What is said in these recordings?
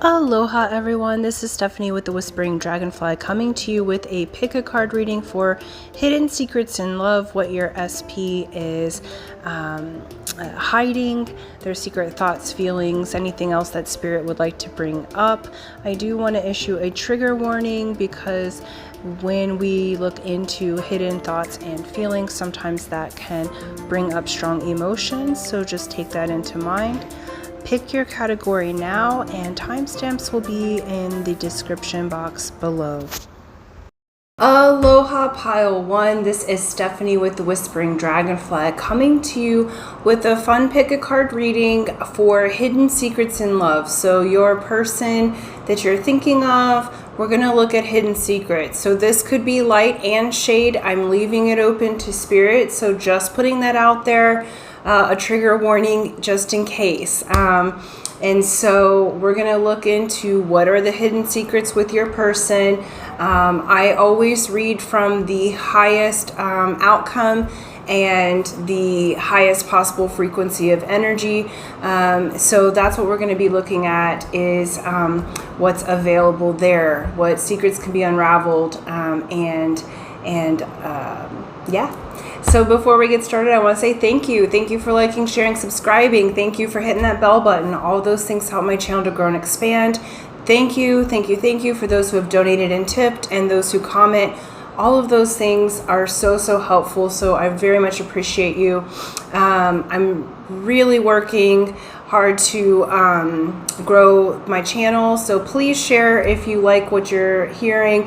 Aloha everyone, this is Stephanie with the Whispering Dragonfly coming to you with a pick a card reading for hidden secrets in love, what your SP is hiding, their secret thoughts, feelings, anything else that spirit would like to bring up. I do want to issue a trigger warning because when we look into hidden thoughts and feelings, sometimes that can bring up strong emotions, so just take that into mind. Pick your category now, and timestamps will be in the description box below. Aloha Pile 1, this is Stephanie with the Whispering Dragonfly coming to you with a fun pick a card reading for hidden secrets in love. So your person that you're thinking of, we're going to look at hidden secrets. So this could be light and shade. I'm leaving it open to spirit, so just putting that out there. A trigger warning just in case. And so we're going to look into what are the hidden secrets with your person. I always read from the highest outcome and the highest possible frequency of energy. So that's what we're going to be looking at is what's available there, what secrets can be unraveled, yeah. So before we get started, I want to say thank you. Thank you for liking, sharing, subscribing. Thank you for hitting that bell button. All those things help my channel to grow and expand. Thank you for those who have donated and tipped and those who comment. All of those things are so helpful, so I very much appreciate you. I'm really working hard to grow my channel, so please share if you like what you're hearing,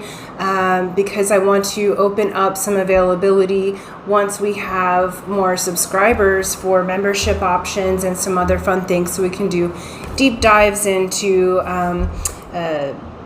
because I want to open up some availability once we have more subscribers for membership options and some other fun things, so we can do deep dives into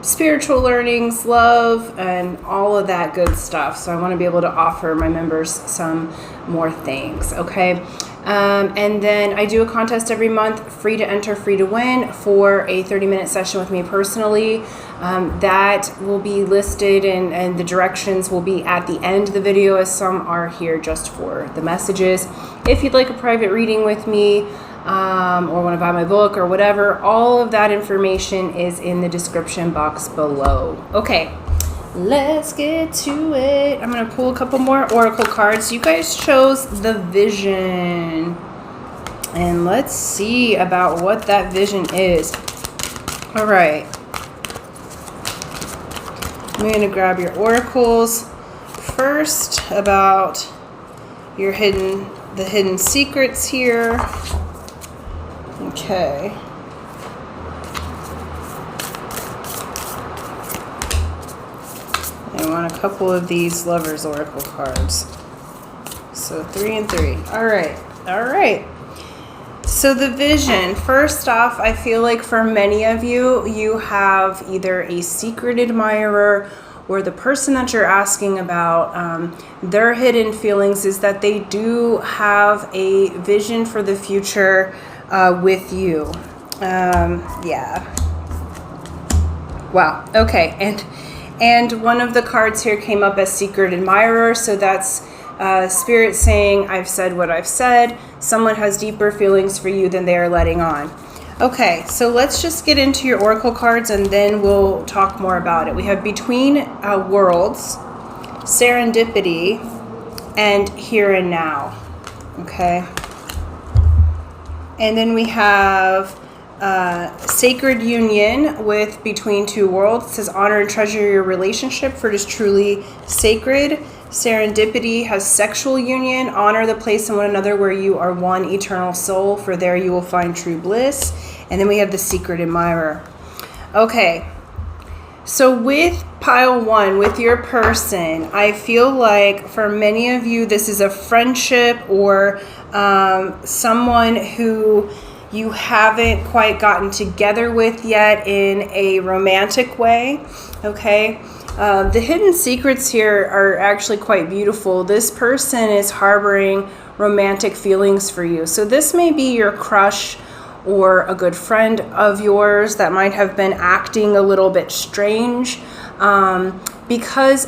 spiritual learnings, love, and all of that good stuff. So I want to be able to offer my members some more things, okay? And then I do a contest every month, free to enter, free to win, for a 30-minute session with me personally. That will be listed and the directions will be at the end of the video, as some are here just for the messages. If you'd like a private reading with me, or want to buy my book or whatever, all of that information is in the description box below. Okay, let's get to it. I'm going to pull a couple more oracle cards. You guys chose the vision, and let's see about what that vision is. All right, I'm going to grab your oracles first about your the hidden secrets here. Okay. I want a couple of these Lovers Oracle cards. So 3 and 3. All right. So the vision, first off, I feel like for many of you, you have either a secret admirer or the person that you're asking about, their hidden feelings is that they do have a vision for the future with you. Yeah. Wow. Okay. And one of the cards here came up as secret admirer. So that's spirit saying, I've said what I've said. Someone has deeper feelings for you than they are letting on. Okay. So let's just get into your oracle cards and then we'll talk more about it. We have between worlds, serendipity, and here and now. Okay. And then we have sacred union with between two worlds. It says honor and treasure your relationship, for it is truly sacred. Serendipity has sexual union. Honor the place in one another where you are one eternal soul, for there you will find true bliss. And then we have the secret admirer. Okay. So with pile 1, with your person, I feel like for many of you, this is a friendship or someone who you haven't quite gotten together with yet in a romantic way, okay? The hidden secrets here are actually quite beautiful. This person is harboring romantic feelings for you. So this may be your crush or a good friend of yours that might have been acting a little bit strange because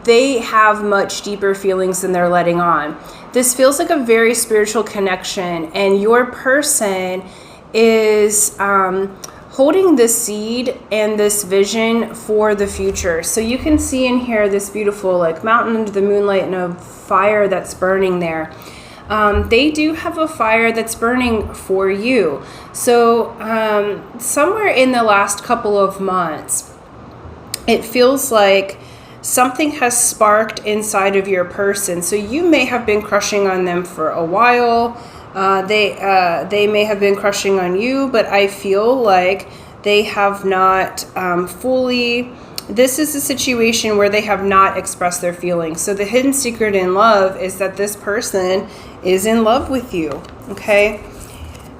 they have much deeper feelings than they're letting on. This feels like a very spiritual connection, and your person is holding this seed and this vision for the future. So you can see in here this beautiful like mountain under the moonlight and a fire that's burning there. They do have a fire that's burning for you. So somewhere in the last couple of months, it feels like something has sparked inside of your person. So you may have been crushing on them for a while. They may have been crushing on you, but I feel like they have not fully. This is a situation where they have not expressed their feelings. So the hidden secret in love is that this person is in love with you. Okay.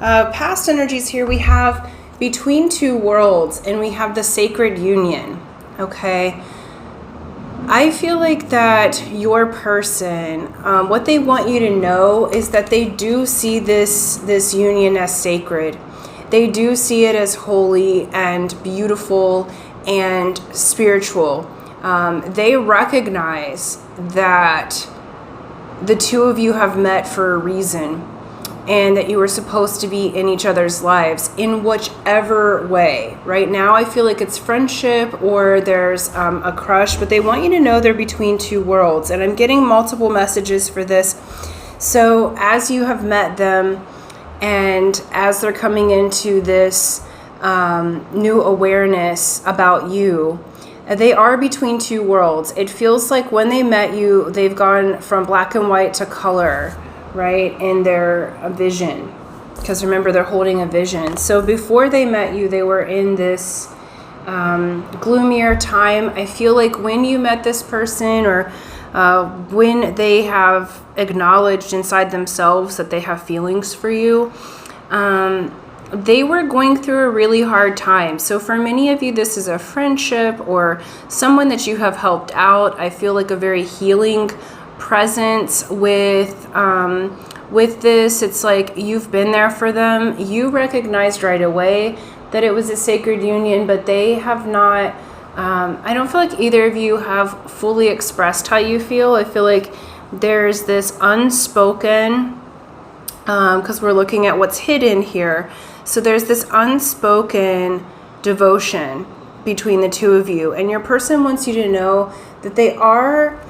Past energies here, we have between two worlds, and we have the sacred union. Okay. I feel like that your person, what they want you to know is that they do see this union as sacred. They do see it as holy and beautiful and spiritual. They recognize that the two of you have met for a reason, and that you were supposed to be in each other's lives in whichever way. Right now, I feel like it's friendship or there's a crush, but they want you to know they're between two worlds. And I'm getting multiple messages for this. So as you have met them and as they're coming into this new awareness about you, they are between two worlds. It feels like when they met you, they've gone from black and white to color, right, in their vision, because remember, they're holding a vision. So before they met you, they were in this gloomier time. I feel like when you met this person, or when they have acknowledged inside themselves that they have feelings for you, they were going through a really hard time. So for many of you, this is a friendship or someone that you have helped out. I feel like a very healing presence with this. It's like you've been there for them. You recognized right away that it was a sacred union, but they have not, I don't feel like either of you have fully expressed how you feel. I feel like there's this unspoken, because we're looking at what's hidden here. So there's this unspoken devotion between the two of you, and your person wants you to know that they are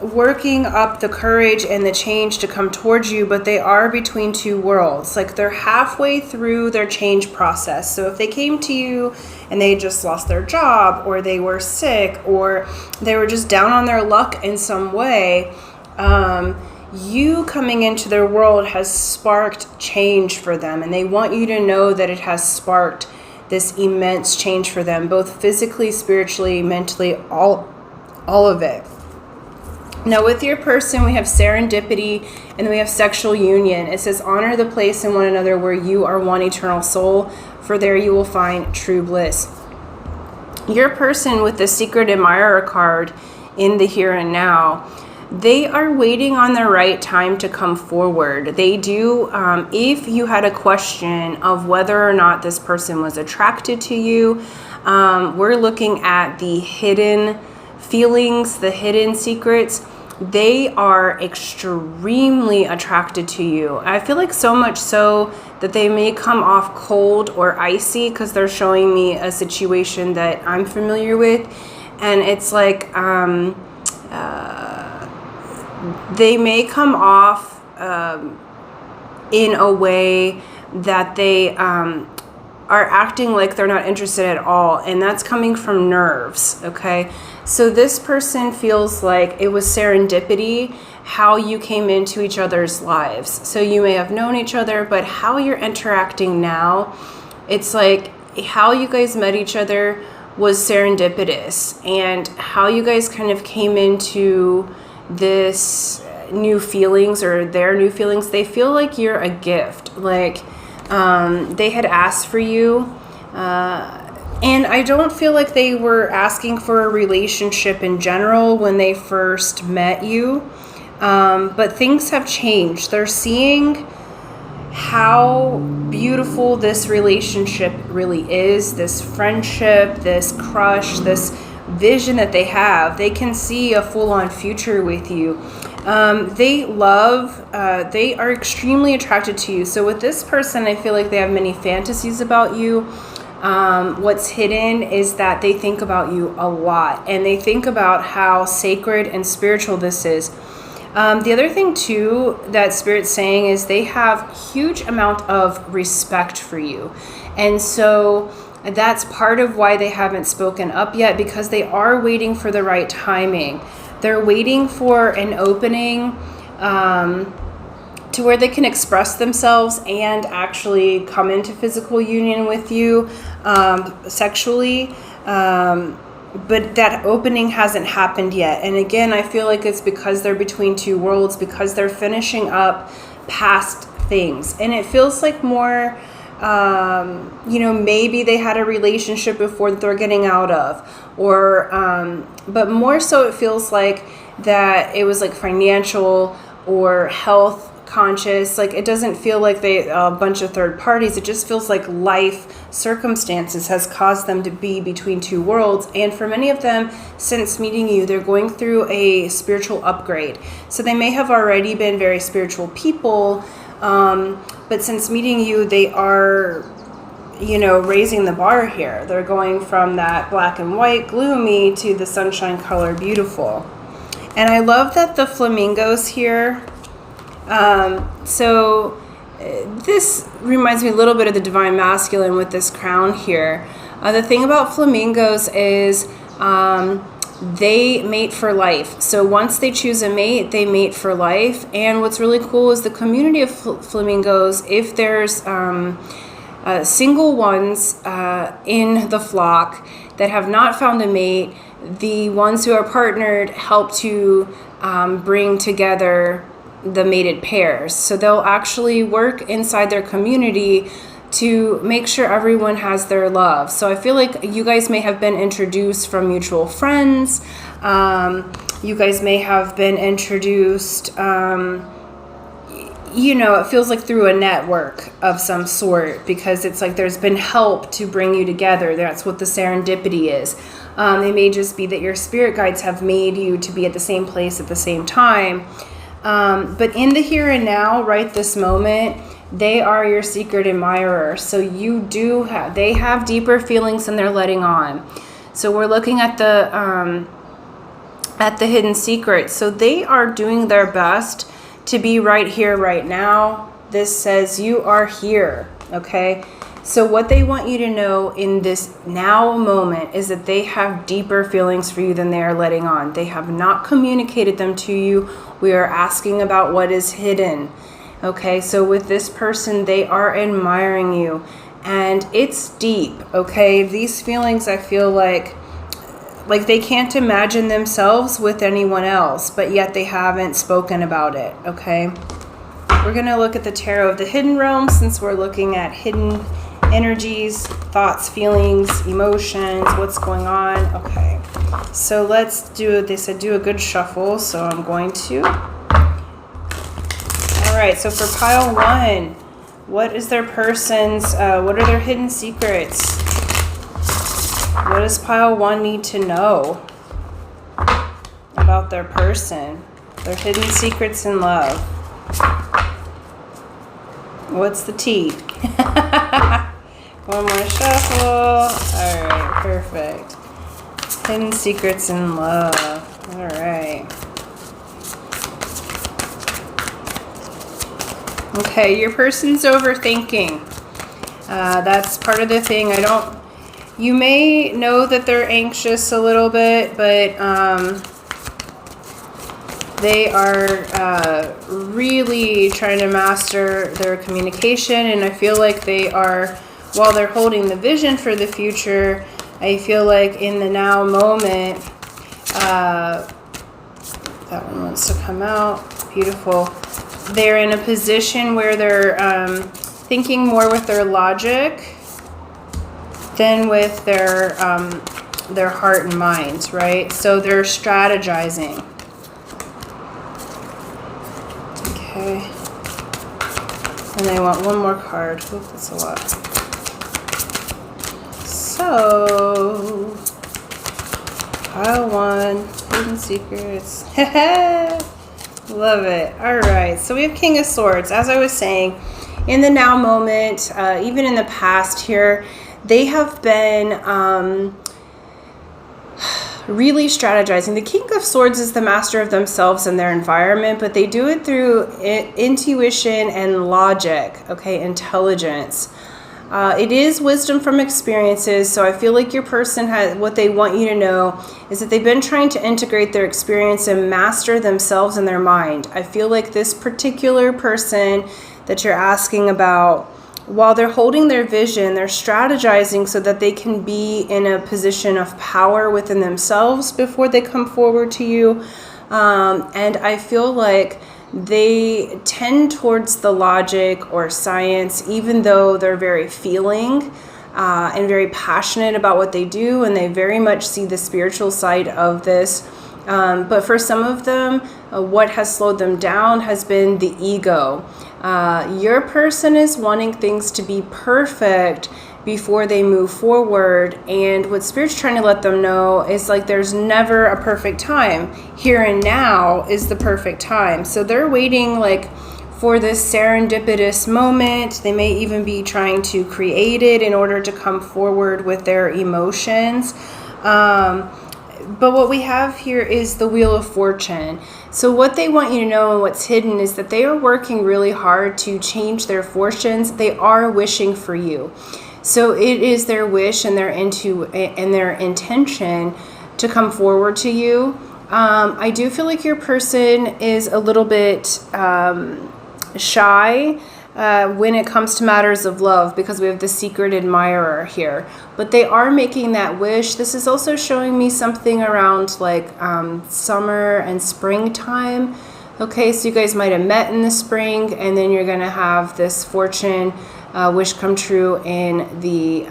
working up the courage and the change to come towards you, but they are between two worlds. Like they're halfway through their change process. So if they came to you and they just lost their job, or they were sick, or they were just down on their luck in some way, you coming into their world has sparked change for them, and they want you to know that it has sparked this immense change for them, both physically, spiritually, mentally, all of it. Now with your person, we have serendipity and we have sexual union. It says, honor the place in one another where you are one eternal soul, for there you will find true bliss. Your person with the secret admirer card in the here and now, they are waiting on the right time to come forward. They do, if you had a question of whether or not this person was attracted to you, we're looking at the hidden feelings, the hidden secrets. They are extremely attracted to you. I feel like so much so that they may come off cold or icy, because they're showing me a situation that I'm familiar with. And it's like they may come off in a way that they are acting like they're not interested at all, and that's coming from nerves. Okay, so this person feels like it was serendipity how you came into each other's lives. So you may have known each other, but how you're interacting now, it's like how you guys met each other was serendipitous, and how you guys kind of came into this new feelings, or their new feelings. They feel like you're a gift, like they had asked for you, and I don't feel like they were asking for a relationship in general when they first met you, but things have changed. They're seeing how beautiful this relationship really is, this friendship, this crush, this vision that they have. They can see a full-on future with you. They are extremely attracted to you. So with this person, I feel like they have many fantasies about you. What's hidden is that they think about you a lot, and they think about how sacred and spiritual this is. The other thing too that Spirit's saying is they have huge amount of respect for you. And so that's part of why they haven't spoken up yet, because they are waiting for the right timing. They're waiting for an opening to where they can express themselves and actually come into physical union with you sexually. But that opening hasn't happened yet. And again, I feel like it's because they're between two worlds, because they're finishing up past things. And it feels like more, maybe they had a relationship before that they're getting out of. Or, but more so it feels like that it was like financial or health conscious. Like it doesn't feel like a bunch of third parties. It just feels like life circumstances has caused them to be between two worlds. And for many of them, since meeting you, they're going through a spiritual upgrade. So they may have already been very spiritual people, but since meeting you, they are, raising the bar here. They're going from that black and white gloomy to the sunshine color beautiful. And I love that the flamingos here. So this reminds me a little bit of the Divine Masculine with this crown here. The thing about flamingos is they mate for life. So once they choose a mate, they mate for life. And what's really cool is the community of flamingos, if there's single ones in the flock that have not found a mate, the ones who are partnered help to bring together the mated pairs. So they'll actually work inside their community to make sure everyone has their love. So I feel like you guys may have been introduced from mutual friends. You guys may have been introduced, it feels like through a network of some sort, because it's like there's been help to bring you together. That's what the serendipity is. It may just be that your spirit guides have made you to be at the same place at the same time. But in the here and now, right this moment, they are your secret admirer. So they have deeper feelings than they're letting on. So we're looking at the hidden secret. So they are doing their best to be right here, right now. This says you are here, okay? So what they want you to know in this now moment is that they have deeper feelings for you than they are letting on. They have not communicated them to you. We are asking about what is hidden. Okay, so with this person, they are admiring you. And it's deep, okay? These feelings, I feel like they can't imagine themselves with anyone else, but yet they haven't spoken about it, okay? We're going to look at the tarot of the hidden realm, since we're looking at hidden energies, thoughts, feelings, emotions, what's going on. Okay, so let's do, they said do a good shuffle, so I'm going to. All right, so for pile one, what is their person's, what are their hidden secrets? What does pile one need to know about their person? Their hidden secrets in love. What's the tea? One more shuffle. All right, perfect. Hidden secrets in love. All right. Okay, your person's overthinking. That's part of the thing. You may know that they're anxious a little bit, but they are really trying to master their communication, and I feel like they are, while they're holding the vision for the future, I feel like in the now moment, that one wants to come out, beautiful. They're in a position where they're thinking more with their logic than with their heart and mind, right? So they're strategizing. Okay. And they want one more card. Oop, that's a lot. So, pile one, hidden secrets. Love it. All right. So we have King of Swords. As I was saying, in the now moment, even in the past here, they have been really strategizing. The King of Swords is the master of themselves and their environment, but they do it through intuition and logic, okay, intelligence. It is wisdom from experiences, so I feel like your person has, what they want you to know is that they've been trying to integrate their experience and master themselves and their mind. I feel like this particular person that you're asking about, while they're holding their vision, they're strategizing so that they can be in a position of power within themselves before they come forward to you. And I feel like they tend towards the logic or science, even though they're very feeling and very passionate about what they do, and they very much see the spiritual side of this. But for some of them, what has slowed them down has been the ego. Your person is wanting things to be perfect before they move forward, and what Spirit's trying to let them know is like there's never a perfect time. Here and now is the perfect time. So they're waiting like for this serendipitous moment. They may even be trying to create it in order to come forward with their emotions. But what we have here is the Wheel of Fortune. So what they want you to know and what's hidden is that they are working really hard to change their fortunes. They are wishing for you. So it is their wish and their intention to come forward to you. I do feel like your person is a little bit shy when it comes to matters of love, because we have the secret admirer here. But they are making that wish. This is also showing me something around like summer and springtime. Okay, so you guys might have met in the spring, and then you're going to have this fortune wish come true in the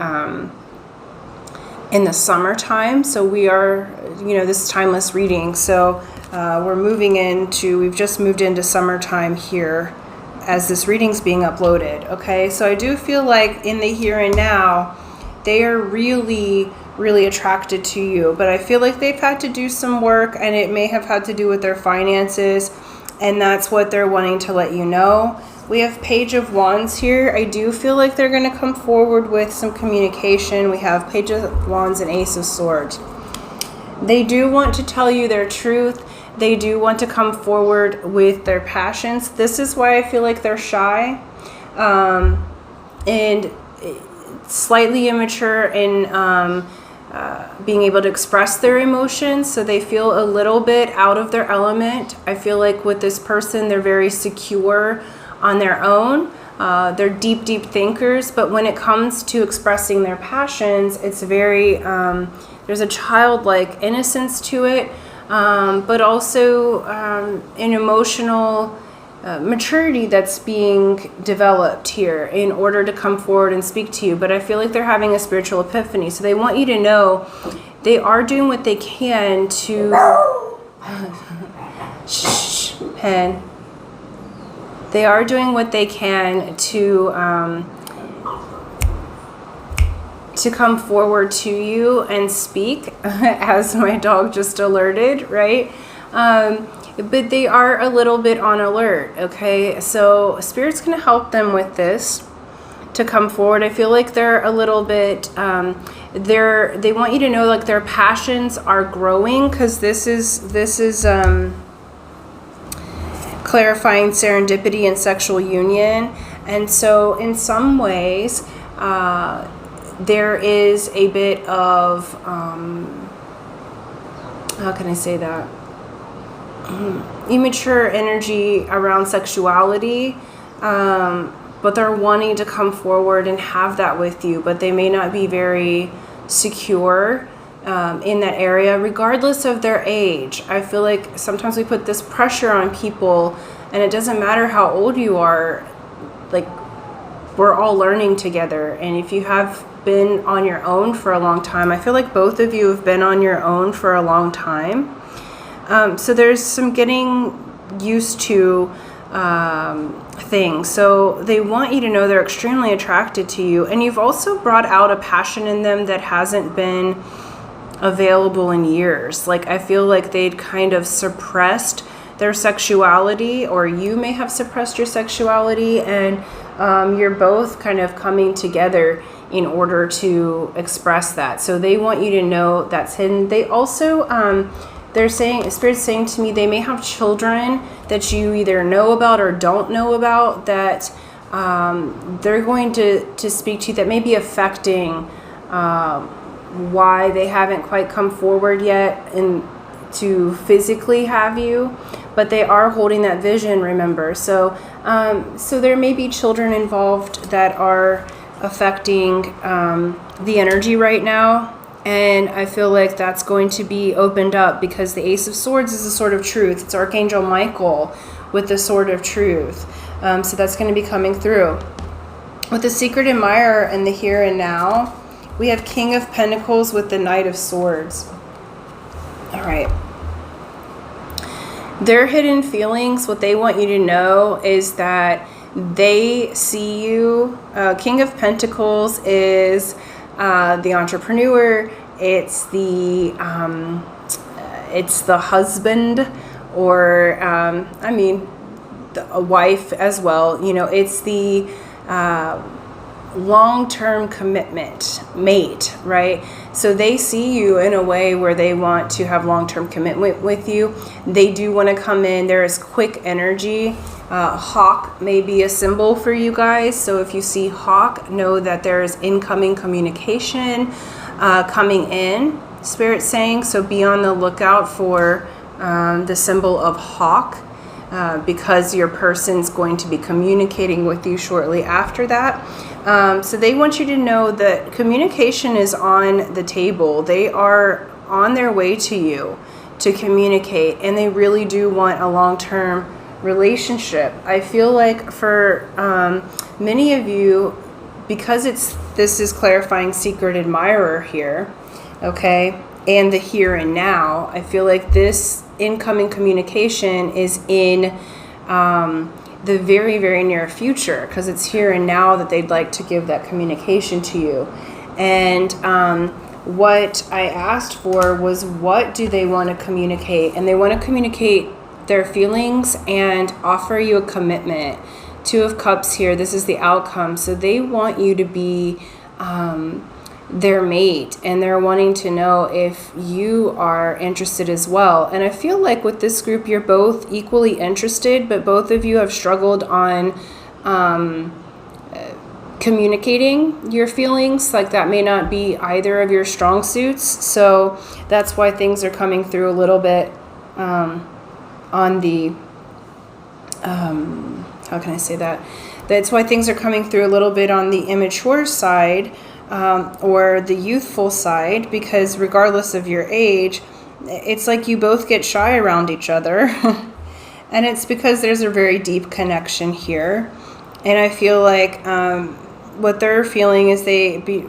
summertime. So we are, this timeless reading. So we've just moved into summertime here as this reading's being uploaded. Okay, so I do feel like in the here and now, they are really, really attracted to you. But I feel like they've had to do some work, and it may have had to do with their finances, and that's what they're wanting to let you know. We have Page of Wands here. I do feel like they're going to come forward with some communication. We have Page of Wands and Ace of Swords. They do want to tell you their truth. They do want to come forward with their passions. This is why I feel like they're shy and slightly immature in being able to express their emotions. So they feel a little bit out of their element. I feel like with this person, they're very secure on their own. They're deep, deep thinkers. But when it comes to expressing their passions, it's very, there's a childlike innocence to it. But also an emotional maturity that's being developed here in order to come forward and speak to you. But I feel like they're having a spiritual epiphany. So they want you to know they are doing what they can to... Shh, Pen. They are doing what they can to come forward to you and speak, as my dog just alerted, right? But they are a little bit on alert, okay? So Spirit's going to help them with this to come forward. I feel like they're a little bit, they want you to know like their passions are growing, because this is clarifying serendipity and sexual union. And so in some ways, there is a bit of, how can I say that? Immature energy around sexuality, but they're wanting to come forward and have that with you, but they may not be very secure in that area, regardless of their age. I feel like sometimes we put this pressure on people, and it doesn't matter how old you are, like, we're all learning together. And if you have been on your own for a long time, I feel like both of you have been on your own for a long time. So there's some getting used to things. So they want you to know they're extremely attracted to you. And you've also brought out a passion in them that hasn't been available in years. Like, I feel like they'd kind of suppressed their sexuality, or you may have suppressed your sexuality, and you're both kind of coming together in order to express that. So they want you to know that's hidden. They also, they're saying, Spirit's saying to me, they may have children that you either know about or don't know about that they're going to speak to you that may be affecting why they haven't quite come forward yet and to physically have you, but they are holding that vision, remember. So so there may be children involved that are affecting the energy right now, and I feel like that's going to be opened up because the Ace of Swords is the Sword of Truth. It's Archangel Michael with the Sword of Truth. So that's going to be coming through. With the Secret Admirer and the Here and Now, we have King of Pentacles with the Knight of Swords. All right. Their hidden feelings, what they want you to know is that they see you. King of Pentacles is the entrepreneur. It's the husband, or I mean, a wife as well. You know, it's the long-term commitment mate, right? So they see you in a way where they want to have long-term commitment with you. They do want to come in. There is quick energy. Hawk may be a symbol for you guys. So if you see hawk, know that there is incoming communication coming in, Spirit's saying. So be on the lookout for the symbol of hawk. Because your person's going to be communicating with you shortly after that. So they want you to know that communication is on the table. They are on their way to you to communicate, and they really do want a long-term relationship. I feel like for many of you, because this is clarifying Secret Admirer here, okay, and the here and now, I feel like this incoming communication is in the very, very near future, because it's here and now that they'd like to give that communication to you. And what I asked for was, what do they want to communicate? And they want to communicate their feelings and offer you a commitment. Two of Cups here, this is the outcome. So they want you to be their mate, and they're wanting to know if you are interested as well. And I feel like with this group, you're both equally interested, but both of you have struggled on communicating your feelings. Like that may not be either of your strong suits. So that's why things are coming through a little bit on the, how can I say that? That's why things are coming through a little bit on the immature side, or the youthful side, because regardless of your age, it's like you both get shy around each other. And it's because there's a very deep connection here. And I feel like what they're feeling is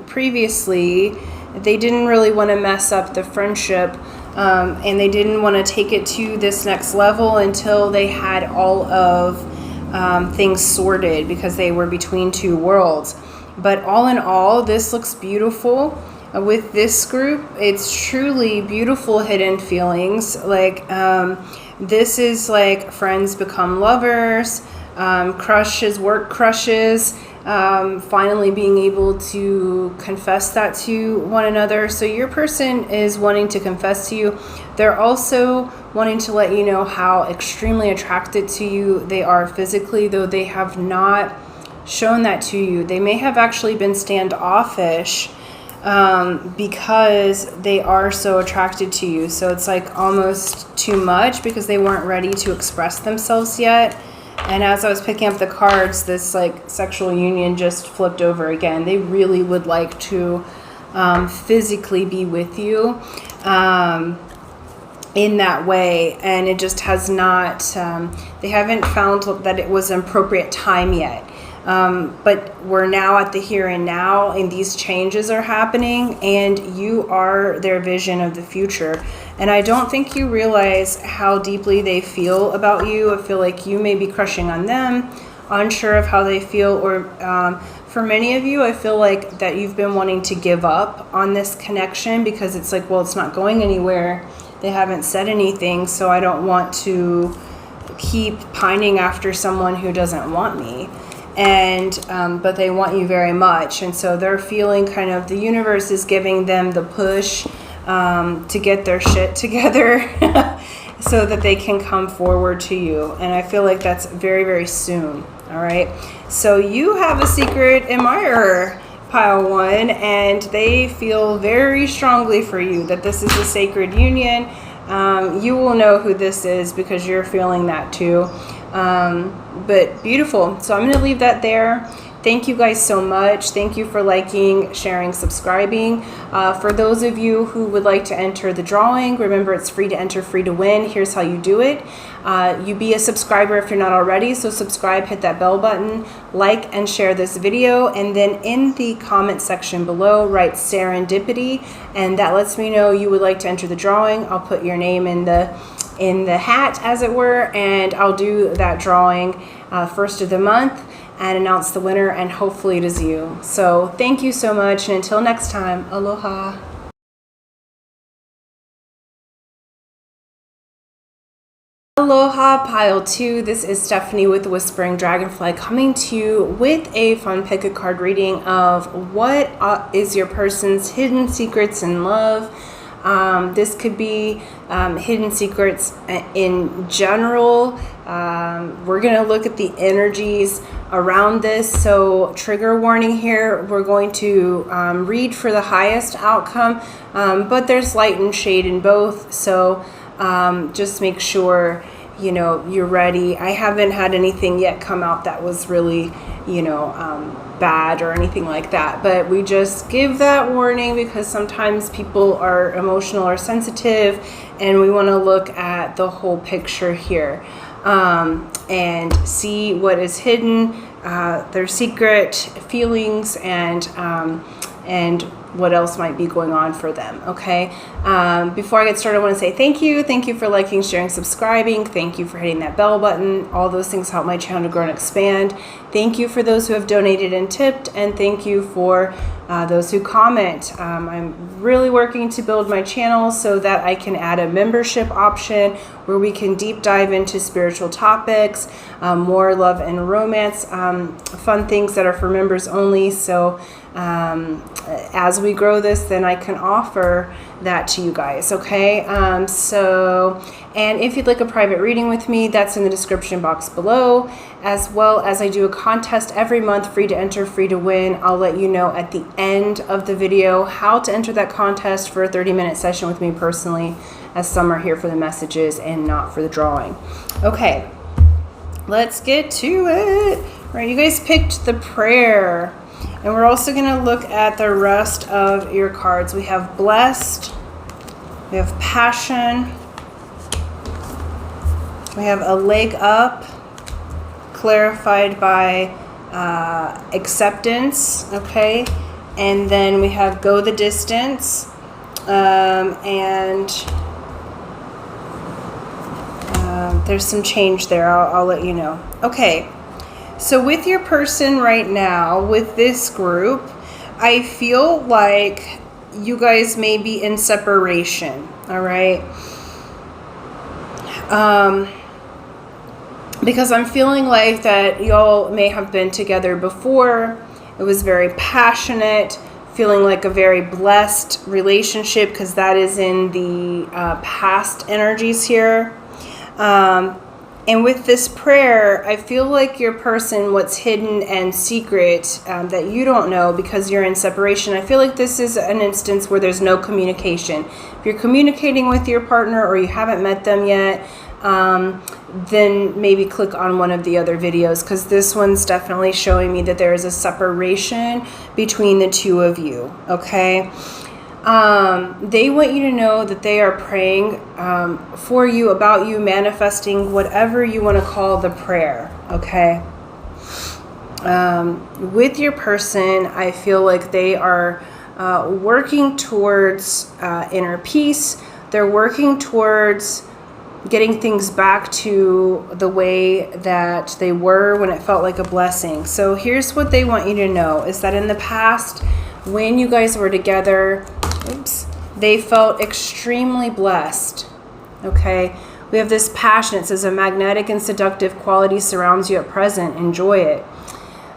previously they didn't really want to mess up the friendship, and they didn't want to take it to this next level until they had all of things sorted, because they were between two worlds. But all in all, this looks beautiful. With this group, it's truly beautiful hidden feelings. Like this is like friends become lovers, crushes, work crushes, finally being able to confess that to one another. So your person is wanting to confess to you. They're also wanting to let you know how extremely attracted to you they are physically, though they have not shown that to you. They may have actually been standoffish because they are so attracted to you. So it's like almost too much because they weren't ready to express themselves yet. And as I was picking up the cards, this like sexual union just flipped over again. They really would like to physically be with you in that way, and it just has not, they haven't found that it was an appropriate time yet. But we're now at the here and now, and these changes are happening, and you are their vision of the future. And I don't think you realize how deeply they feel about you. I feel like you may be crushing on them, unsure of how they feel, or for many of you, I feel like that you've been wanting to give up on this connection because it's like, well, it's not going anywhere. They haven't said anything, so I don't want to keep pining after someone who doesn't want me. and but they want you very much, and so they're feeling kind of the universe is giving them the push to get their shit together so that they can come forward to you. And I feel like that's very, very soon. All right, so you have a secret admirer, pile 1, and they feel very strongly for you that this is a sacred union. You will know who this is because you're feeling that too. But beautiful. So I'm going to leave that there. Thank you guys so much. Thank you for liking, sharing, subscribing. For those of you who would like to enter the drawing, remember it's free to enter, free to win. Here's how you do it. You be a subscriber if you're not already. So subscribe, hit that bell button, like and share this video. And then in the comment section below, write serendipity. And that lets me know you would like to enter the drawing. I'll put your name in the hat, as it were, and I'll do that drawing first of the month and announce the winner, and hopefully it is you. So thank you so much, and until next time, aloha. Aloha, pile 2. This is Stephanie with the Whispering Dragonfly coming to you with a fun pick a card reading of what is your person's hidden secrets in love. This could be hidden secrets in general. We're going to look at the energies around this. So trigger warning here. We're going to read for the highest outcome, but there's light and shade in both. So just make sure, you know, you're ready. I haven't had anything yet come out that was really, you know, bad or anything like that, but we just give that warning because sometimes people are emotional or sensitive, and we want to look at the whole picture here and see what is hidden, their secret feelings, and what else might be going on for them. Okay, before I get started, I want to say thank you for liking, sharing, subscribing. Thank you for hitting that bell button. All those things help my channel to grow and expand. Thank you for those who have donated and tipped, and thank you for those who comment. I'm really working to build my channel so that I can add a membership option where we can deep dive into spiritual topics, more love and romance, fun things that are for members only. So as we grow this, then I can offer that to you guys. Okay, and if you'd like a private reading with me, that's in the description box below, as well as I do a contest every month, free to enter, free to win. I'll let you know at the end of the video how to enter that contest for a 30-minute session with me personally, as some are here for the messages and not for the drawing. Okay, let's get to it. All right, you guys picked the prayer. And we're also going to look at the rest of your cards. We have blessed, we have passion, we have a leg up, clarified by acceptance, okay? And then we have go the distance, and there's some change there. I'll let you know. Okay. So with your person right now, with this group, I feel like you guys may be in separation, all right? Because I'm feeling like that y'all may have been together before. It was very passionate, feeling like a very blessed relationship, because that is in the past energies here. And with this prayer, I feel like your person, what's hidden and secret that you don't know because you're in separation, I feel like this is an instance where there's no communication. If you're communicating with your partner or you haven't met them yet, then maybe click on one of the other videos, because this one's definitely showing me that there is a separation between the two of you, okay? They want you to know that they are praying for you, about you, manifesting whatever you want to call the prayer, okay? With your person, I feel like they are working towards inner peace. They're working towards getting things back to the way that they were when it felt like a blessing. So here's what they want you to know, is that in the past, when you guys were together, they felt extremely blessed, okay? We have this passion. It says a magnetic and seductive quality surrounds you at present. Enjoy it.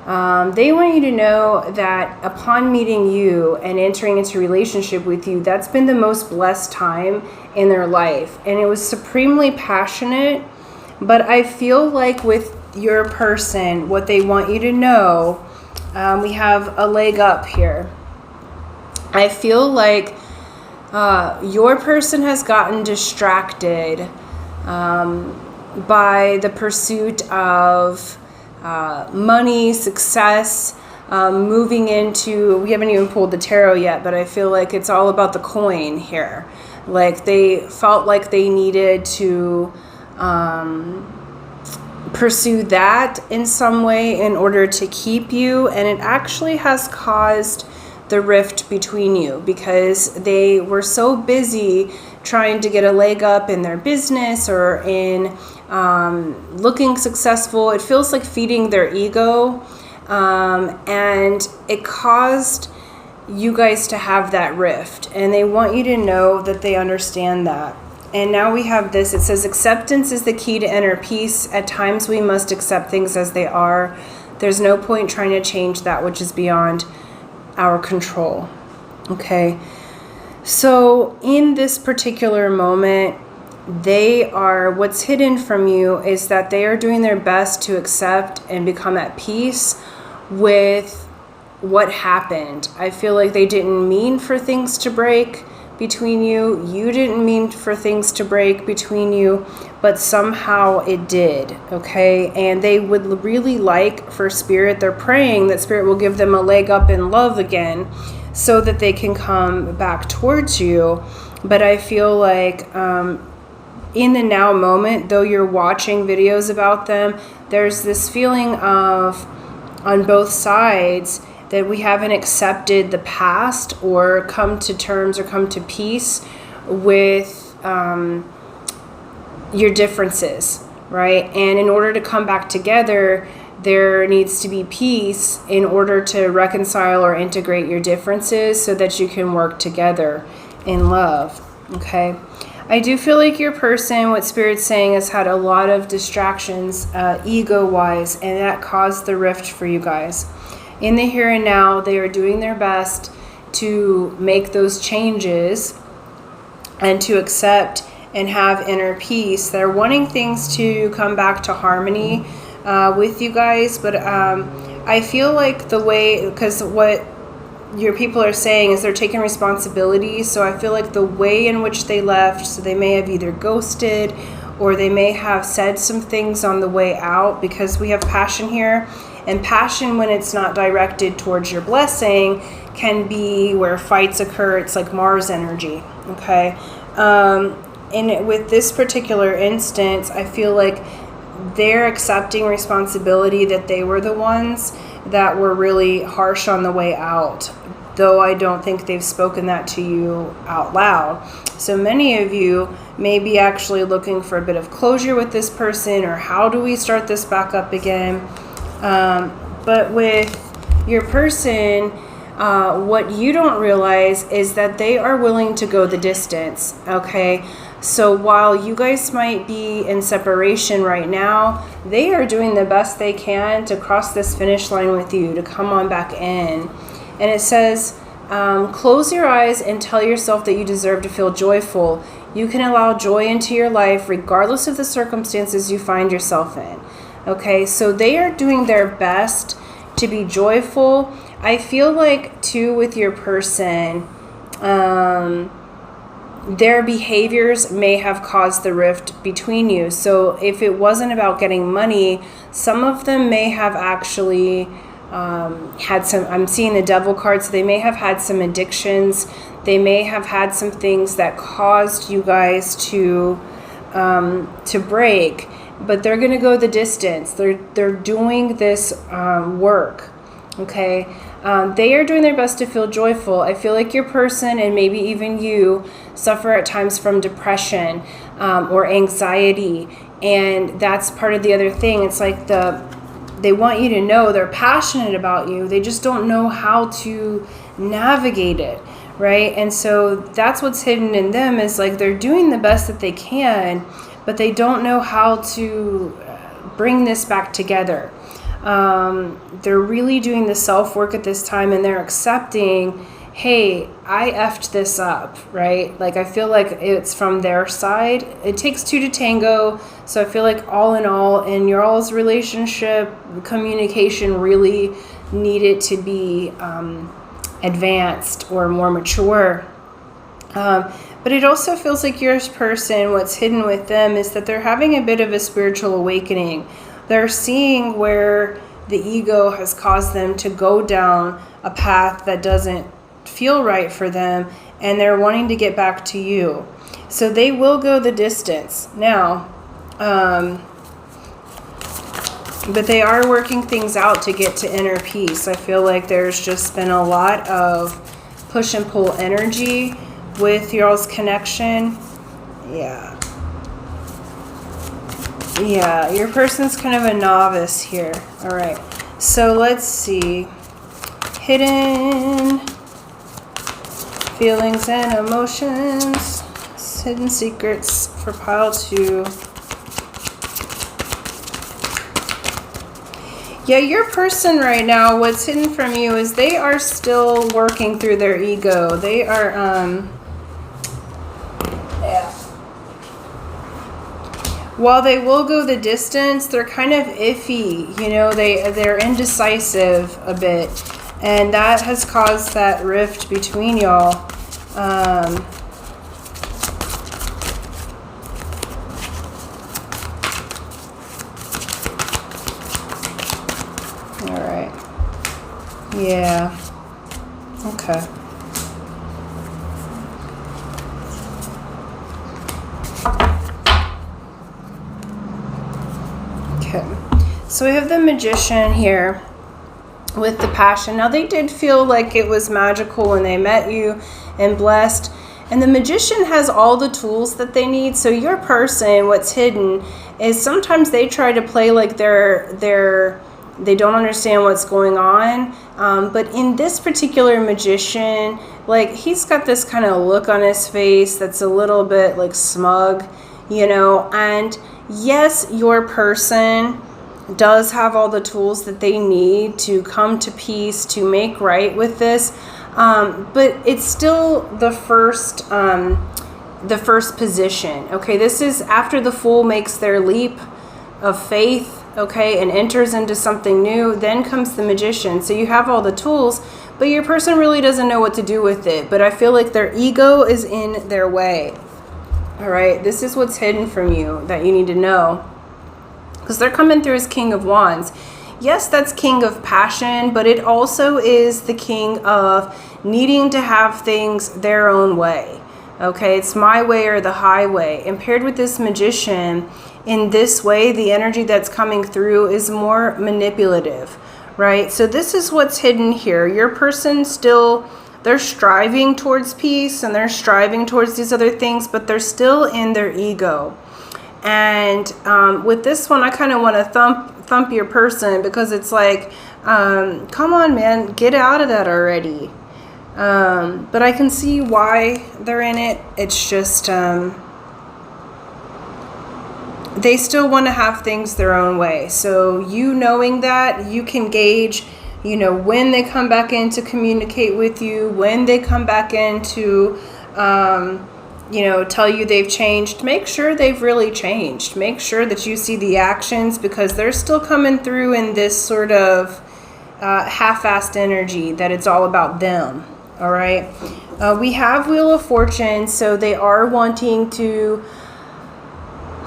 They want you to know that upon meeting you and entering into relationship with you, that's been the most blessed time in their life. And it was supremely passionate. But I feel like with your person, what they want you to know, we have a leg up here. I feel like your person has gotten distracted by the pursuit of money, success, moving into, we haven't even pulled the tarot yet, but I feel like it's all about the coin here. Like they felt like they needed to pursue that in some way in order to keep you, and it actually has caused the rift between you because they were so busy trying to get a leg up in their business or in looking successful. It feels like feeding their ego, and it caused you guys to have that rift, and they want you to know that they understand that. And now we have this, it says acceptance is the key to inner peace. At times we must accept things as they are. There's no point trying to change that which is beyond our control. Okay, so in this particular moment, what's hidden from you is that they are doing their best to accept and become at peace with what happened. I feel like they didn't mean for things to break between you. You didn't mean for things to break between you, but somehow it did, okay? And they would really like for Spirit, they're praying that Spirit will give them a leg up in love again so that they can come back towards you. But I feel like in the now moment, though you're watching videos about them, there's this feeling of, on both sides, that we haven't accepted the past or come to terms or come to peace with your differences, right? And in order to come back together, there needs to be peace in order to reconcile or integrate your differences so that you can work together in love, okay? I do feel like your person, what Spirit's saying, has had a lot of distractions ego-wise, and that caused the rift for you guys. In the here and now, they are doing their best to make those changes and to accept and have inner peace. They're wanting things to come back to harmony with you guys, but I feel like the way, because what your people are saying is they're taking responsibility, so I feel like the way in which they left, so they may have either ghosted or they may have said some things on the way out, because we have passion here. And passion, when it's not directed towards your blessing, can be where fights occur. It's like Mars energy, okay? And with this particular instance, I feel like they're accepting responsibility that they were the ones that were really harsh on the way out, though I don't think they've spoken that to you out loud. So many of you may be actually looking for a bit of closure with this person, or how do we start this back up again? But with your person, what you don't realize is that they are willing to go the distance, okay? So while you guys might be in separation right now, they are doing the best they can to cross this finish line with you, to come on back in. And it says, close your eyes and tell yourself that you deserve to feel joyful. You can allow joy into your life regardless of the circumstances you find yourself in. Okay, so they are doing their best to be joyful. I feel like, too, with your person, their behaviors may have caused the rift between you. So if it wasn't about getting money, some of them may have actually had some, I'm seeing the devil card, so they may have had some addictions. They may have had some things that caused you guys to break. But they're going to go the distance. They're doing this work, okay? They are doing their best to feel joyful. I feel like your person, and maybe even you, suffer at times from depression or anxiety, and that's part of the other thing. It's like they want you to know they're passionate about you. They just don't know how to navigate it, right? And so that's what's hidden in them, is like they're doing the best that they can, but they don't know how to bring this back together. They're really doing the self-work at this time, and they're accepting, hey, I effed this up, right? Like, I feel like it's from their side. It takes two to tango. So I feel like all in all, in your all's relationship, communication really needed to be advanced or more mature. But it also feels like your person, what's hidden with them is that they're having a bit of a spiritual awakening. They're seeing where the ego has caused them to go down a path that doesn't feel right for them, and they're wanting to get back to you. So they will go the distance. Now, but they are working things out to get to inner peace. I feel like there's just been a lot of push and pull energy with y'all's connection. Yeah, your person's kind of a novice here. All right, so let's see. Hidden feelings and emotions, hidden secrets for pile 2. Yeah, your person right now, what's hidden from you is they are still working through their ego. They are, while they will go the distance, they're kind of iffy. You know, they're indecisive a bit. And that has caused that rift between y'all. All right. Yeah. Okay. Okay. So we have the Magician here with the Passion. Now, they did feel like it was magical when they met you and blessed. And the Magician has all the tools that they need. So your person, what's hidden is sometimes they try to play like they don't understand what's going on. But in this particular Magician, like, he's got this kind of look on his face that's a little bit like smug, you know. And yes, your person does have all the tools that they need to come to peace, to make right with this, but it's still the first position. Okay, this is after the Fool makes their leap of faith, okay, and enters into something new. Then comes the Magician. So you have all the tools, but your person really doesn't know what to do with it. But I feel like their ego is in their way. All right, this is what's hidden from you that you need to know. Because they're coming through as King of Wands. Yes, that's King of Passion, but it also is the King of needing to have things their own way. Okay, it's my way or the highway. And paired with this Magician, in this way, the energy that's coming through is more manipulative, right? So this is what's hidden here. Your person still, they're striving towards peace and they're striving towards these other things, but they're still in their ego. And with this one, I kind of want to thump your person, because it's like, come on, man, get out of that already. But I can see why they're in it. It's just they still want to have things their own way. So you knowing that, you can gauge, you know, when they come back in to communicate with you, when they come back in to you know, tell you they've changed. Make sure they've really changed. Make sure that you see the actions, because they're still coming through in this sort of half-assed energy that it's all about them. All right. We have Wheel of Fortune, so they are wanting to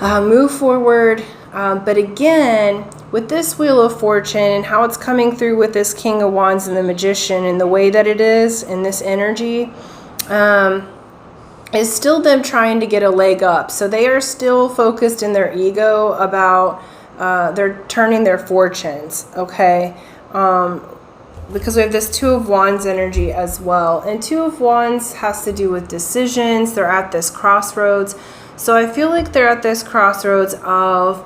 move forward. But again, with this Wheel of Fortune and how it's coming through with this King of Wands and the Magician and the way that it is in this energy, is still them trying to get a leg up. So they are still focused in their ego about they're turning their fortunes, okay? Because we have this Two of Wands energy as well. And Two of Wands has to do with decisions. They're at this crossroads. So I feel like they're at this crossroads of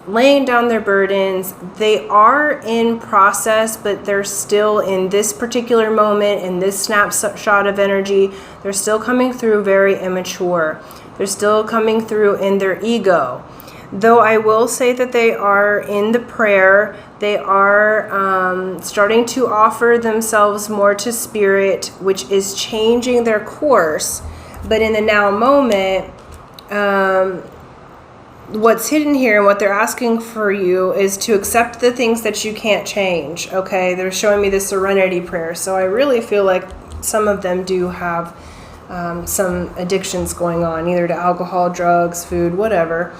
laying down their burdens. They are in process, but they're still in this particular moment, in this snapshot of energy, they're still coming through very immature. They're still coming through in their ego. Though I will say that they are in the prayer, they are starting to offer themselves more to spirit, which is changing their course. But in the now moment, what's hidden here and what they're asking for you is to accept the things that you can't change. Okay, they're showing me the serenity prayer. So I really feel like some of them do have some addictions going on, either to alcohol, drugs, food, whatever.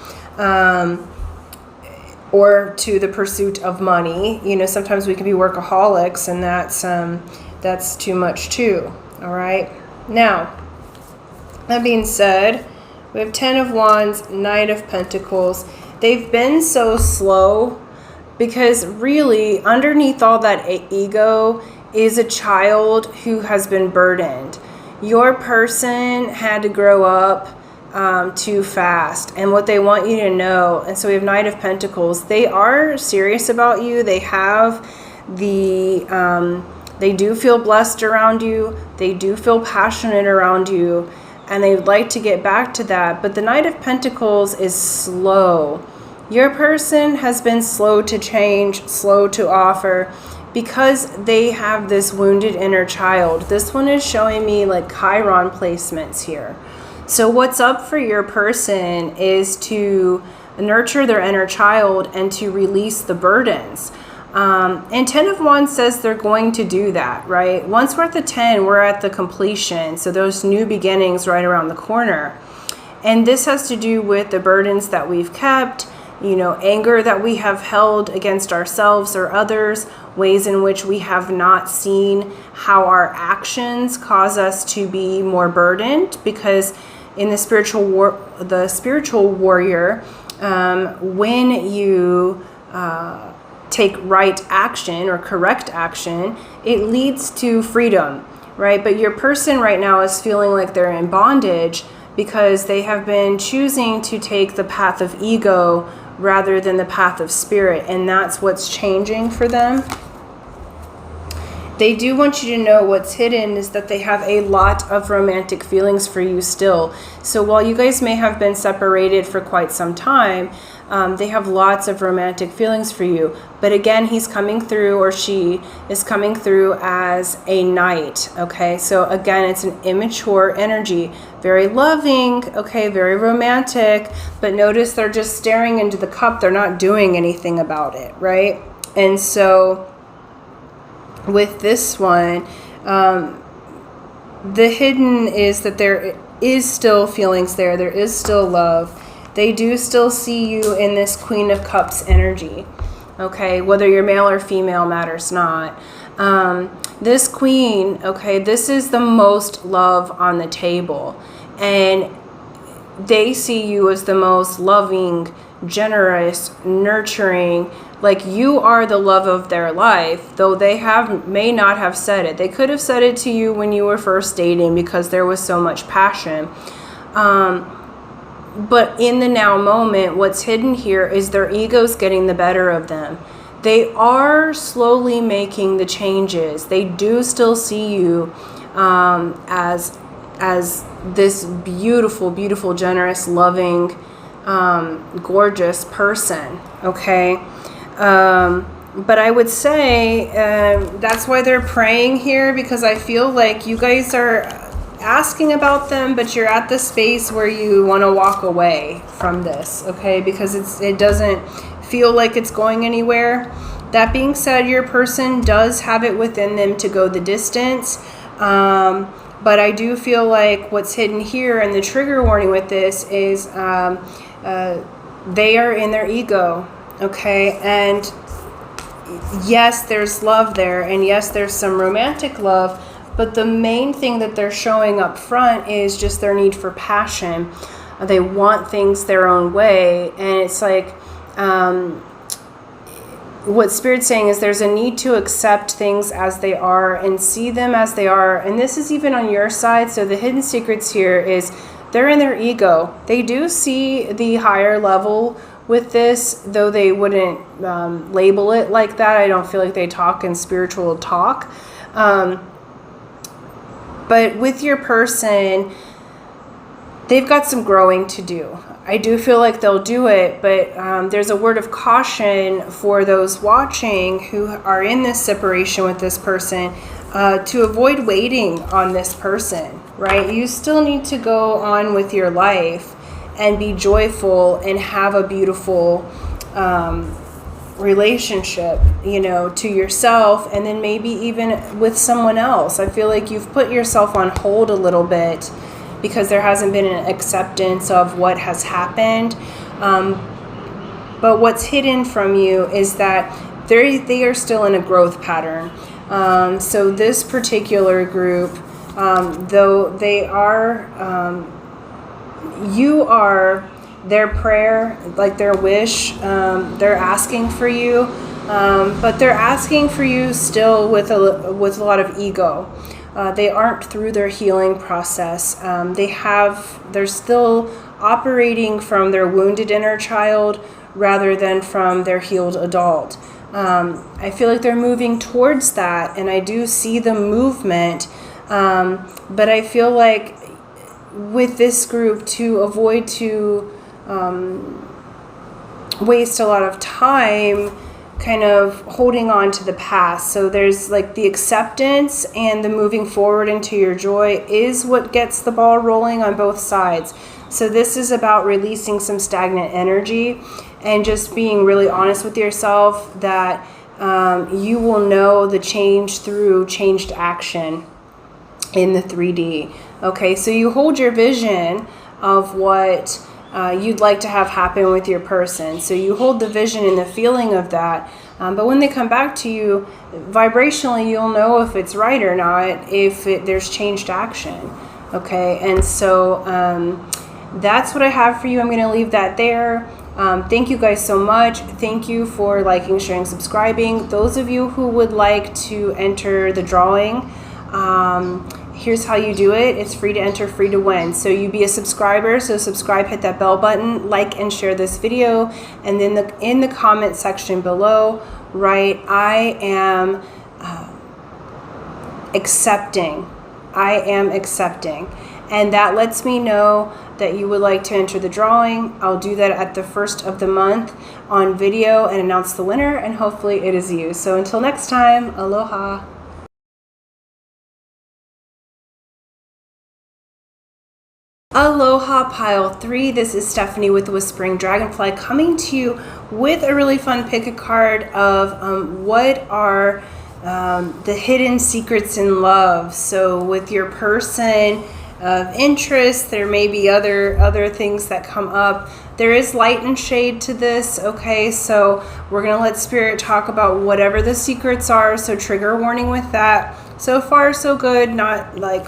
Or to the pursuit of money. You know, sometimes we can be workaholics, and that's too much too. All right. Now, that being said, we have 10 of Wands, Knight of Pentacles. They've been so slow because really underneath all that ego is a child who has been burdened. Your person had to grow up too fast, and what they want you to know, and so we have Knight of Pentacles, they are serious about you. They have they do feel blessed around you, they do feel passionate around you, and they'd like to get back to that. But the Knight of Pentacles is slow. Your person has been slow to change, slow to offer, because they have this wounded inner child. This one is showing me like Chiron placements here. So what's up for your person is to nurture their inner child and to release the burdens. And 10 of Wands says they're going to do that, right? Once we're at the 10, we're at the completion. So those new beginnings right around the corner. And this has to do with the burdens that we've kept, you know, anger that we have held against ourselves or others, ways in which we have not seen how our actions cause us to be more burdened, because in the spiritual warrior, when you take right action or correct action, it leads to freedom, right? But your person right now is feeling like they're in bondage because they have been choosing to take the path of ego rather than the path of spirit, and that's what's changing for them. They do want you to know what's hidden is that they have a lot of romantic feelings for you still. So while you guys may have been separated for quite some time, they have lots of romantic feelings for you. But again, he's coming through, or she is coming through as a knight, okay? So again, it's an immature energy, very loving, okay, very romantic, but notice they're just staring into the cup. They're not doing anything about it, right? And so with this one, the hidden is that there is still feelings there. There is still love. They do still see you in this Queen of Cups energy. Okay, whether you're male or female matters not. This queen, okay, this is the most love on the table. And they see you as the most loving, generous, nurturing, like you are the love of their life, though they may not have said it. They could have said it to you when you were first dating because there was so much passion. But in the now moment, what's hidden here is their ego's getting the better of them. They are slowly making the changes. They do still see you as this beautiful, beautiful, generous, loving, gorgeous person, okay? But I would say that's why they're praying here, because I feel like you guys are asking about them, but you're at the space where you want to walk away from this, okay? Because it doesn't feel like it's going anywhere. That being said, your person does have it within them to go the distance. But I do feel like what's hidden here, and the trigger warning with this is they are in their ego, okay? And yes, there's love there, and yes, there's some romantic love, but the main thing that they're showing up front is just their need for passion. They want things their own way, and it's like what Spirit's saying is there's a need to accept things as they are and see them as they are. And this is even on your side. So the hidden secrets here is they're in their ego. They do see the higher level with this, though they wouldn't label it like that. I don't feel like they talk in spiritual talk. But with your person, they've got some growing to do. I do feel like they'll do it, but there's a word of caution for those watching who are in this separation with this person, to avoid waiting on this person, right? You still need to go on with your life and be joyful and have a beautiful relationship, you know, to yourself, and then maybe even with someone else. I feel like you've put yourself on hold a little bit because there hasn't been an acceptance of what has happened. But what's hidden from you is that they are still in a growth pattern. So this particular group, though they are, you are their prayer, like their wish, they're asking for you, but they're asking for you still with a lot of ego. They aren't through their healing process. They're still operating from their wounded inner child rather than from their healed adult. I feel like they're moving towards that, and I do see the movement, but I feel like with this group, to avoid to waste a lot of time kind of holding on to the past. So there's like the acceptance and the moving forward into your joy is what gets the ball rolling on both sides. So this is about releasing some stagnant energy and just being really honest with yourself that you will know the change through changed action in the 3D. Okay, so you hold your vision of what you'd like to have happen with your person. So you hold the vision and the feeling of that. But when they come back to you, vibrationally, you'll know if it's right or not, if there's changed action. Okay, and so that's what I have for you. I'm going to leave that there. Thank you guys so much. Thank you for liking, sharing, subscribing. Those of you who would like to enter the drawing, here's how you do it. It's free to enter, free to win. So you be a subscriber. So subscribe, hit that bell button, like and share this video. And then in the comment section below, write, I am accepting. I am accepting. And that lets me know that you would like to enter the drawing. I'll do that at the first of the month on video and announce the winner. And hopefully it is you. So until next time, aloha. Aloha Pile 3, this is Stephanie with the Whispering Dragonfly coming to you with a really fun pick a card of what are the hidden secrets in love. So with your person of interest, there may be other things that come up. There is light and shade to this, okay? So we're going to let Spirit talk about whatever the secrets are, so trigger warning with that. So far so good, not like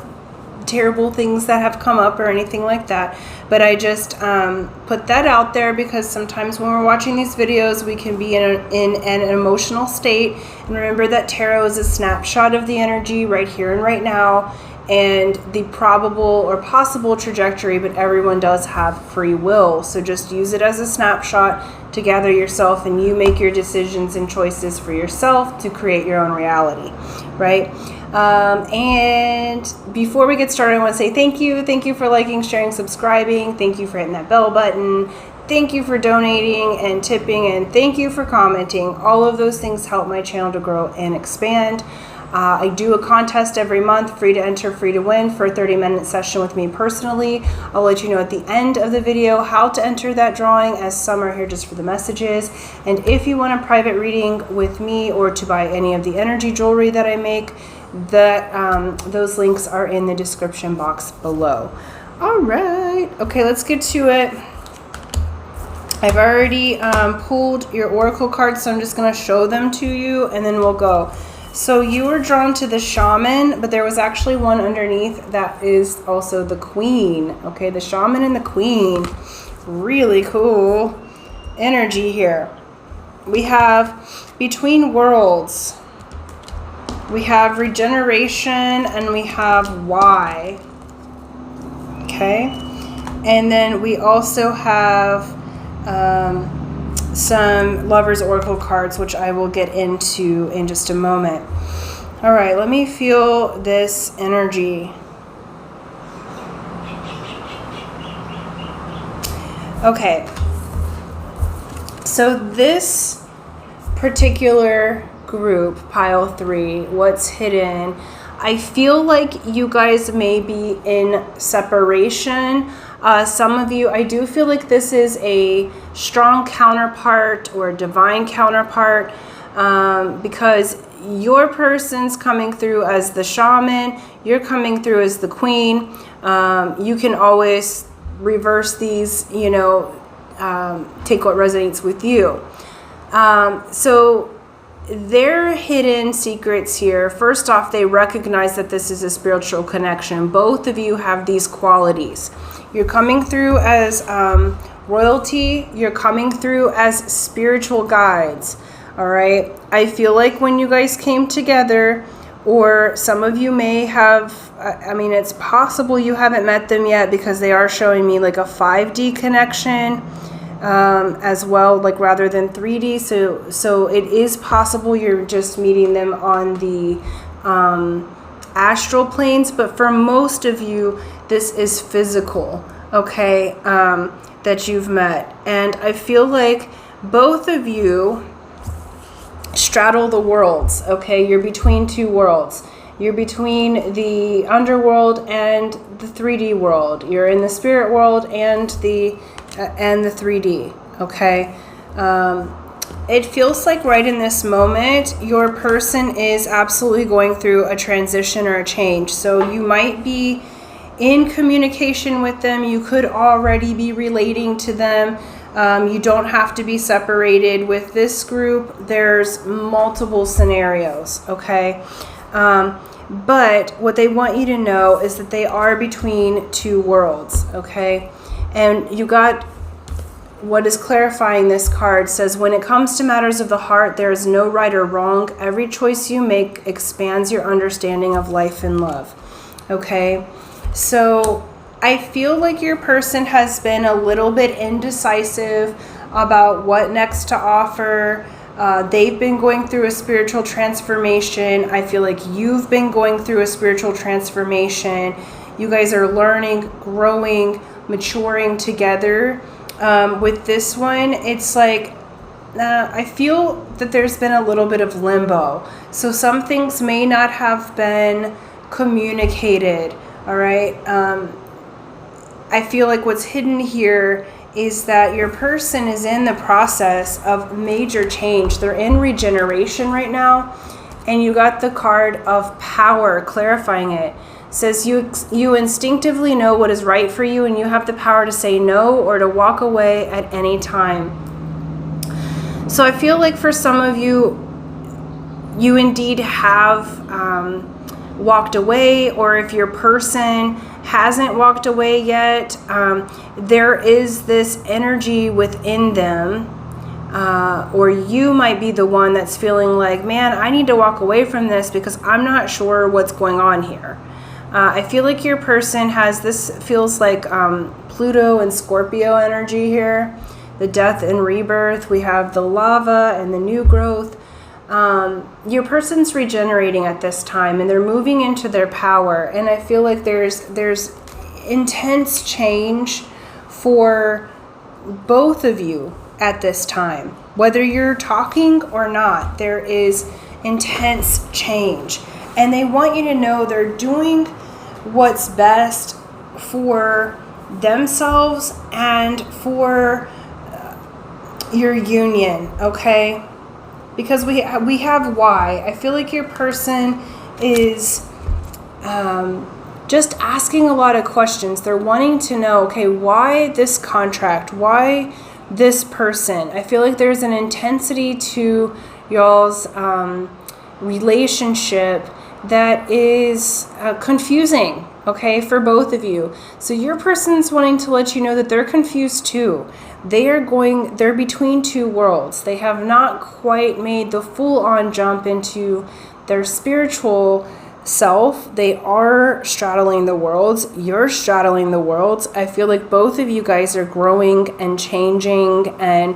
terrible things that have come up or anything like that, but I just put that out there because sometimes when we're watching these videos we can be in an emotional state, and remember that tarot is a snapshot of the energy right here and right now and the probable or possible trajectory, but everyone does have free will, so just use it as a snapshot to gather yourself, and you make your decisions and choices for yourself to create your own reality, right? And before we get started, I want to say thank you for liking, sharing, subscribing. Thank you for hitting that bell button. Thank you for donating and tipping, and thank you for commenting. All of those things help my channel to grow and expand. I do a contest every month, free to enter, free to win, for a 30-minute session with me personally. I'll let you know at the end of the video how to enter that drawing, as some are here just for the messages. And if you want a private reading with me or to buy any of the energy jewelry that I make, those links are in the description box below. All right, okay, let's get to it. I've already pulled your oracle cards, so I'm just going to show them to you and then we'll go. So you were drawn to the shaman, but there was actually one underneath that is also the queen. Okay, the shaman and the queen. Really cool energy here. We have between worlds. We have regeneration and we have why. Okay, and then we also have some Lover's Oracle cards, which I will get into in just a moment. All right, let me feel this energy. Okay. So this particular group, pile 3, what's hidden, I feel like you guys may be in separation. Some of you, I do feel like this is a strong counterpart or a divine counterpart, because your person's coming through as the shaman, you're coming through as the queen. You can always reverse these, take what resonates with you. So their hidden secrets here, first off, they recognize that this is a spiritual connection. Both of you have these qualities. You're coming through as royalty. You're coming through as spiritual guides. All right. I feel like when you guys came together, or some of you may have, it's possible you haven't met them yet, because they are showing me like a 5D connection as well, like rather than 3D. So it is possible you're just meeting them on the astral planes, but for most of you, this is physical, okay, that you've met. And I feel like both of you straddle the worlds, okay? You're between two worlds. You're between the underworld and the 3D world. You're in the spirit world and the 3D, okay? It feels like right in this moment, your person is absolutely going through a transition or a change. So you might be in communication with them. You could already be relating to them. You don't have to be separated. With this group, there's multiple scenarios, okay? But what they want you to know is that they are between two worlds, okay? And you got what is clarifying this card says, when it comes to matters of the heart, there is no right or wrong. Every choice you make expands your understanding of life and love, okay? So I feel like your person has been a little bit indecisive about what next to offer. They've been going through a spiritual transformation. I feel like you've been going through a spiritual transformation. You guys are learning, growing, maturing together. With this one, it's like, I feel that there's been a little bit of limbo. So some things may not have been communicated, all right? I feel like what's hidden here is that your person is in the process of major change. They're in regeneration right now. And you got the card of power, clarifying it. It says you instinctively know what is right for you, and you have the power to say no or to walk away at any time. So I feel like for some of you, you indeed have walked away, or if your person hasn't walked away yet, there is this energy within them, or you might be the one that's feeling like, man, I need to walk away from this because I'm not sure what's going on here. I feel like your person has this, feels like Pluto and Scorpio energy here, the death and rebirth. We have the lava and the new growth. Your person's regenerating at this time, and they're moving into their power. And I feel like there's intense change for both of you at this time. Whether you're talking or not, there is intense change. And they want you to know they're doing what's best for themselves and for your union, okay? Because we have why. I feel like your person is just asking a lot of questions. They're wanting to know, okay, why this contract? Why this person? I feel like there's an intensity to y'all's relationship that is confusing, okay, for both of you. So your person's wanting to let you know that they're confused too. They're between two worlds. They have not quite made the full-on jump into their spiritual self. They are straddling the worlds. You're straddling the worlds. I feel like both of you guys are growing and changing, and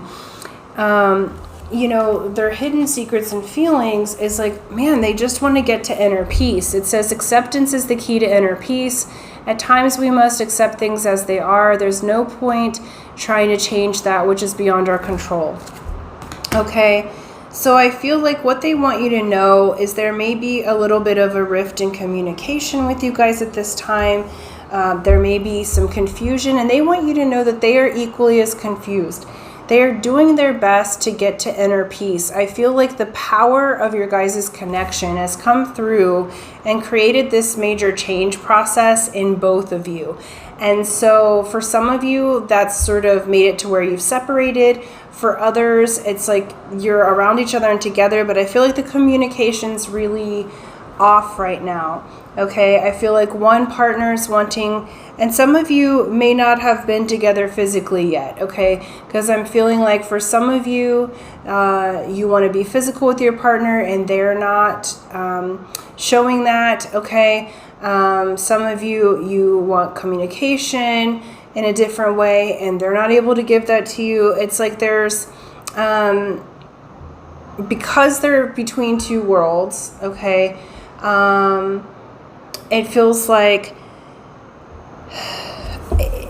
their hidden secrets and feelings is like, man, they just want to get to inner peace. It says acceptance is the key to inner peace. At times we must accept things as they are. There's no point trying to change that which is beyond our control. Okay, so I feel like what they want you to know is there may be a little bit of a rift in communication with you guys at this time. There may be some confusion, and they want you to know that they are equally as confused. They are doing their best to get to inner peace. I feel like the power of your guys' connection has come through and created this major change process in both of you. And so for some of you, that's sort of made it to where you've separated. For others, it's like you're around each other and together, but I feel like the communication's really off right now. Okay, I feel like one partner's wanting, and some of you may not have been together physically yet, okay? Because I'm feeling like for some of you, you want to be physical with your partner and they're not showing that, okay? Some of you, you want communication in a different way and they're not able to give that to you. It's like there's, because they're between two worlds, okay? It feels like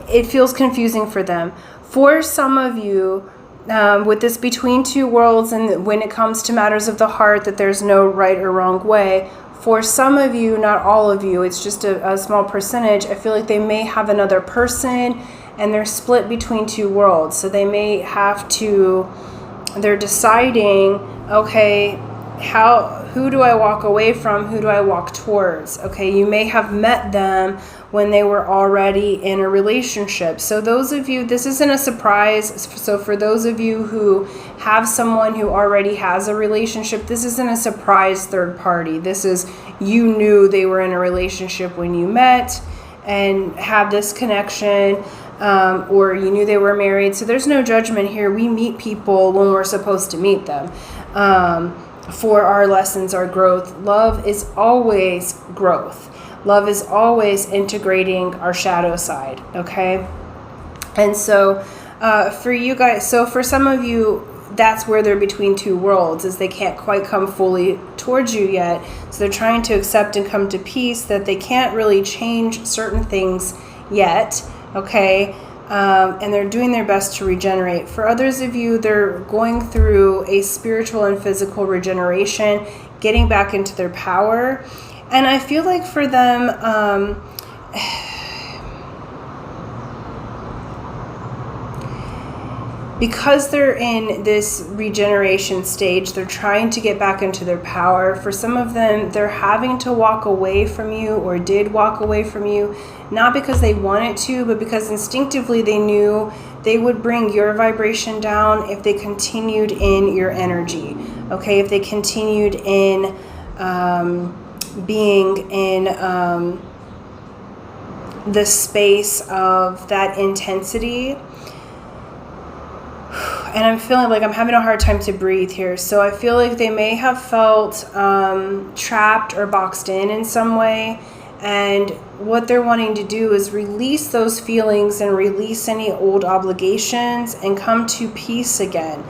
it feels confusing for them. For some of you, with this between two worlds, and when it comes to matters of the heart, that there's no right or wrong way. For some of you, not all of you, it's just a small percentage. I feel like they may have another person and they're split between two worlds. So they may have to, they're deciding, okay, who do I walk away from? Who do I walk towards? Okay, you may have met them when they were already in a relationship. So those of you, this isn't a surprise. So for those of you who have someone who already has a relationship, this isn't a surprise third party. This is, you knew they were in a relationship when you met and had this connection, or you knew they were married. So there's no judgment here. We meet people when we're supposed to meet them. For our lessons, our growth. Love is always growth. Love is always integrating our shadow side, okay? And so for you guys, so for some of you, that's where they're between two worlds, is they can't quite come fully towards you yet. So they're trying to accept and come to peace that they can't really change certain things yet, okay? And they're doing their best to regenerate. For others of you, they're going through a spiritual and physical regeneration, getting back into their power. And I feel like for them, because they're in this regeneration stage, they're trying to get back into their power. For some of them, they're having to walk away from you, or did walk away from you, not because they wanted to, but because instinctively they knew they would bring your vibration down if they continued in your energy. Okay, if they continued in being in the space of that intensity. And I'm feeling like I'm having a hard time to breathe here. So I feel like they may have felt trapped or boxed in some way. And what they're wanting to do is release those feelings and release any old obligations and come to peace again.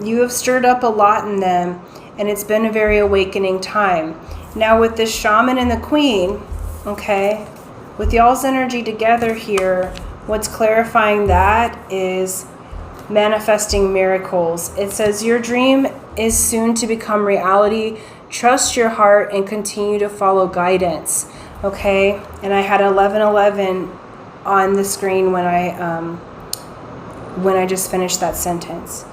You have stirred up a lot in them, and it's been a very awakening time. Now with this shaman and the queen, okay, with y'all's energy together here, what's clarifying that is manifesting miracles. It says your dream is soon to become reality. Trust your heart and continue to follow guidance. Okay, and I had 1111 on the screen when I just finished that sentence.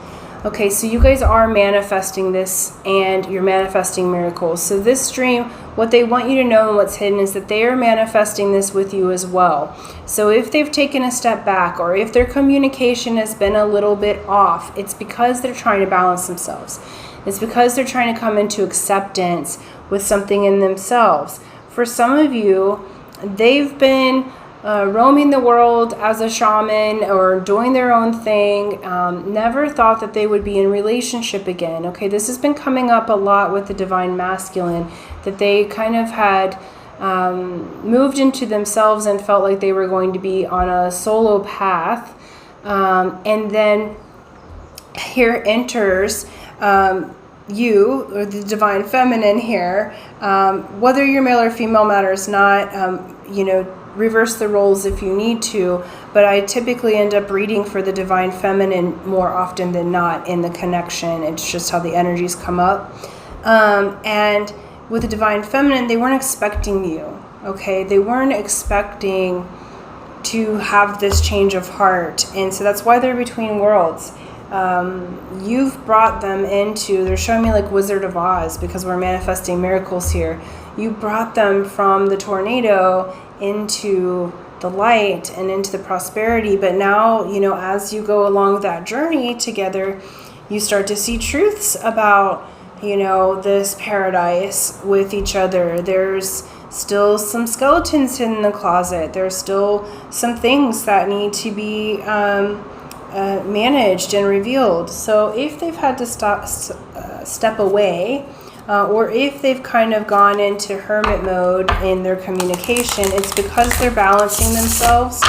Okay, so you guys are manifesting this, and you're manifesting miracles. So this dream, what they want you to know and what's hidden is that they are manifesting this with you as well. So if they've taken a step back, or if their communication has been a little bit off, it's because they're trying to balance themselves. It's because they're trying to come into acceptance with something in themselves. For some of you, they've been roaming the world as a shaman or doing their own thing, never thought that they would be in relationship again. Okay, this has been coming up a lot with the divine masculine, that they kind of had moved into themselves and felt like they were going to be on a solo path. And then here enters you, or the divine feminine here. Whether you're male or female matters not. reverse the roles if you need to, but I typically end up reading for the divine feminine more often than not in the connection. It's just how the energies come up. And with the divine feminine, they weren't expecting you, okay? They weren't expecting to have this change of heart, and so that's why they're between worlds. You've brought them into, they're showing me like Wizard of Oz, because we're manifesting miracles here. You brought them from the tornado into the light and into the prosperity, but now, as you go along that journey together, you start to see truths about, this paradise with each other. There's still some skeletons in the closet. There's still some things that need to be managed and revealed. So if they've had to step away, or if they've kind of gone into hermit mode in their communication, it's because they're balancing themselves.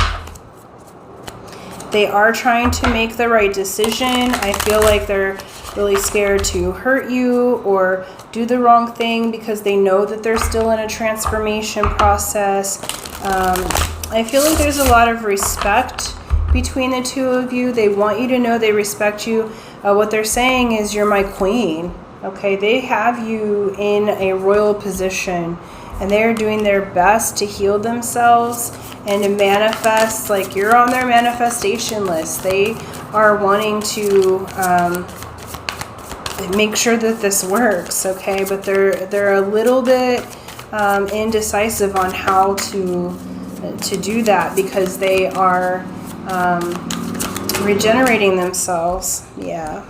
They are trying to make the right decision. I feel like they're really scared to hurt you or do the wrong thing because they know that they're still in a transformation process. I feel like there's a lot of respect between the two of you. They want you to know they respect you. What they're saying is, you're my queen. Okay, they have you in a royal position, and they're doing their best to heal themselves and to manifest. Like, you're on their manifestation list. They are wanting to make sure that this works, okay? But they're a little bit indecisive on how to do that, because they are regenerating themselves. Yeah.